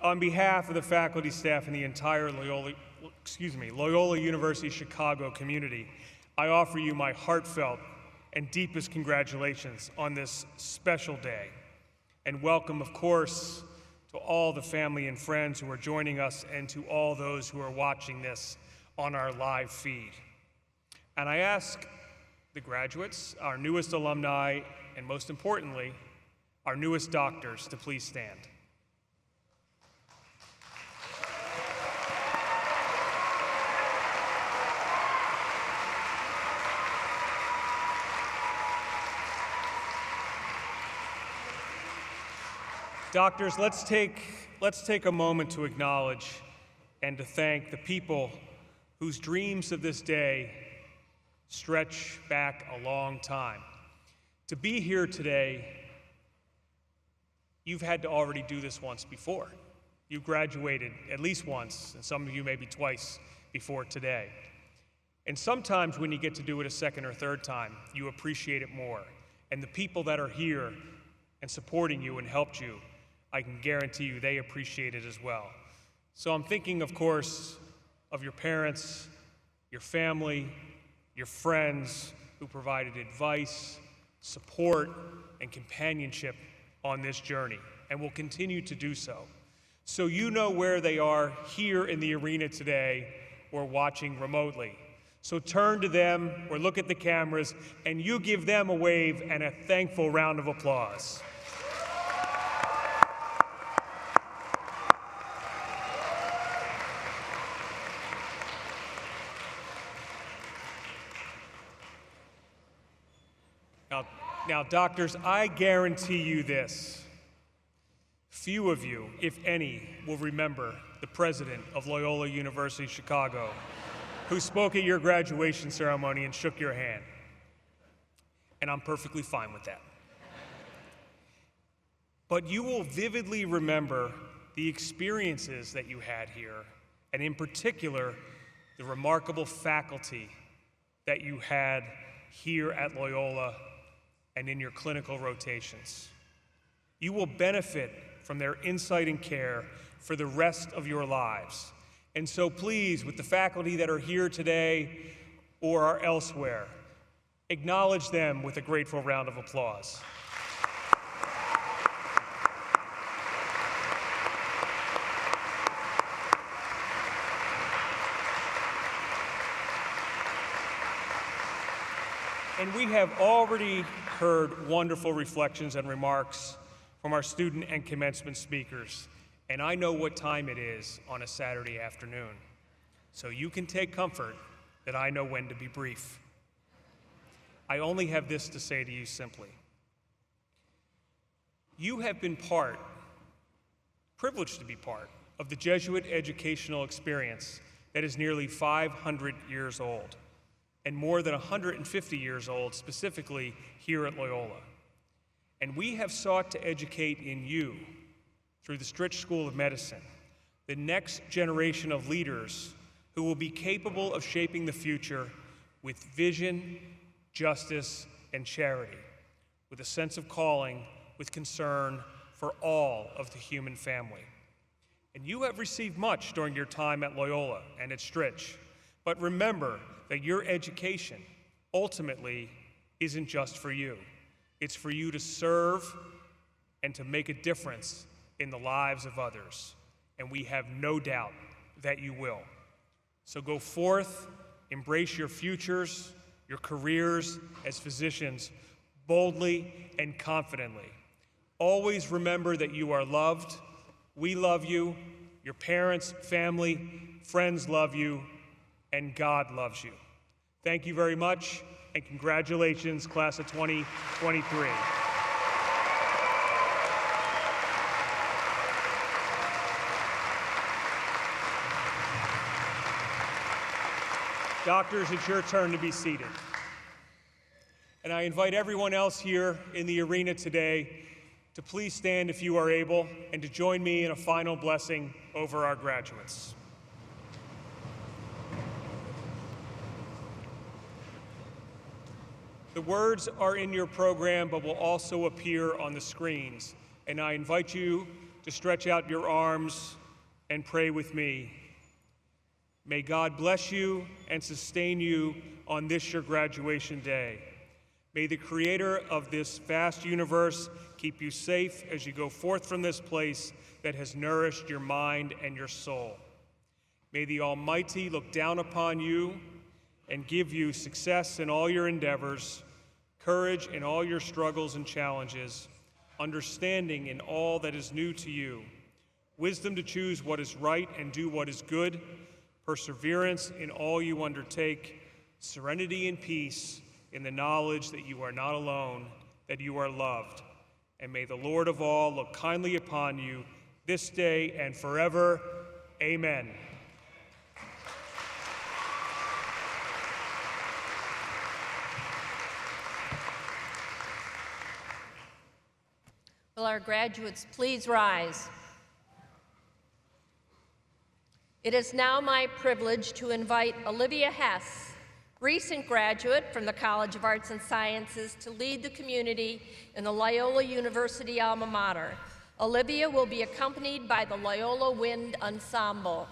On behalf of the faculty, staff, and the entire Loyola University Chicago community, I offer you my heartfelt and deepest congratulations on this special day. And welcome, of course, to all the family and friends who are joining us and to all those who are watching this on our live feed. And I ask the graduates, our newest alumni, and most importantly, our newest doctors to please stand. Doctors, let's take a moment to acknowledge and to thank the people whose dreams of this day stretch back a long time. To be here today, you've had to already do this once before. You graduated at least once, and some of you maybe twice before today. And sometimes when you get to do it a second or third time, you appreciate it more. And the people that are here and supporting you and helped you, I can guarantee you they appreciate it as well. So I'm thinking, of course, of your parents, your family, your friends who provided advice, support, and companionship on this journey, and will continue to do so. So you know where they are here in the arena today or watching remotely. So turn to them or look at the cameras, and you give them a wave and a thankful round of applause. Now, doctors, I guarantee you this. Few of you, if any, will remember the president of Loyola University Chicago, who spoke at your graduation ceremony and shook your hand. And I'm perfectly fine with that. But you will vividly remember the experiences that you had here, and in particular, the remarkable faculty that you had here at Loyola and in your clinical rotations. You will benefit from their insight and care for the rest of your lives. And so please, with the faculty that are here today or are elsewhere, acknowledge them with a grateful round of applause. And we have already heard wonderful reflections and remarks from our student and commencement speakers. And I know what time it is on a Saturday afternoon. So you can take comfort that I know when to be brief. I only have this to say to you simply. You have been privileged to be part, of the Jesuit educational experience that is nearly 500 years old, and more than 150 years old, specifically here at Loyola. And we have sought to educate in you, through the Stritch School of Medicine, the next generation of leaders who will be capable of shaping the future with vision, justice, and charity, with a sense of calling, with concern for all of the human family. And you have received much during your time at Loyola and at Stritch, but remember that your education ultimately isn't just for you. It's for you to serve and to make a difference in the lives of others. And we have no doubt that you will. So go forth, embrace your futures, your careers as physicians, boldly and confidently. Always remember that you are loved. We love you. Your parents, family, friends love you, and God loves you. Thank you very much, and congratulations, class of 2023. Doctors, it's your turn to be seated. And I invite everyone else here in the arena today to please stand if you are able, and to join me in a final blessing over our graduates. The words are in your program, but will also appear on the screens. And I invite you to stretch out your arms and pray with me. May God bless you and sustain you on this your graduation day. May the Creator of this vast universe keep you safe as you go forth from this place that has nourished your mind and your soul. May the Almighty look down upon you and give you success in all your endeavors, courage in all your struggles and challenges, understanding in all that is new to you, wisdom to choose what is right and do what is good, perseverance in all you undertake, serenity and peace in the knowledge that you are not alone, that you are loved. And may the Lord of all look kindly upon you this day and forever. Amen. Will our graduates please rise? It is now my privilege to invite Olivia Hess, recent graduate from the College of Arts and Sciences, to lead the community in the Loyola University alma mater. Olivia will be accompanied by the Loyola Wind Ensemble.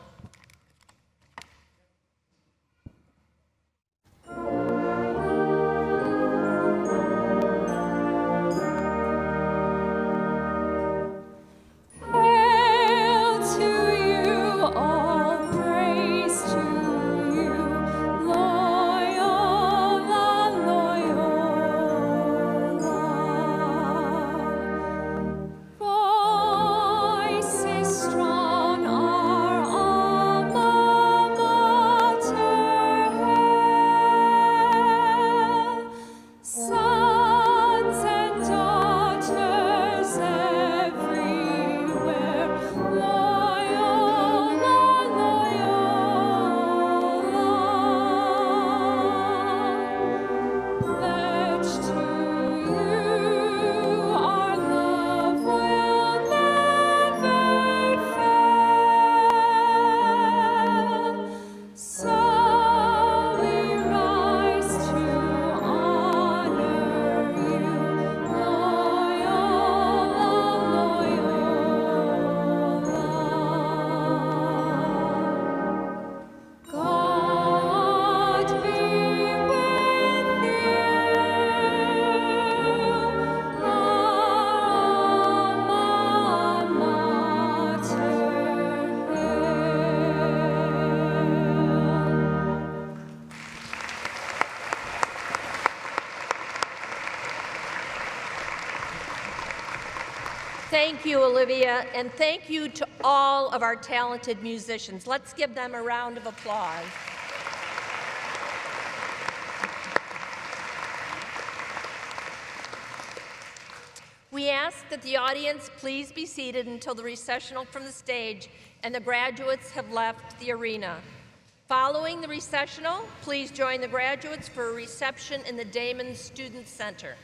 Thank you, Olivia, and thank you to all of our talented musicians. Let's give them a round of applause. We ask that the audience please be seated until the recessional from the stage and the graduates have left the arena. Following the recessional, please join the graduates for a reception in the Damon Student Center.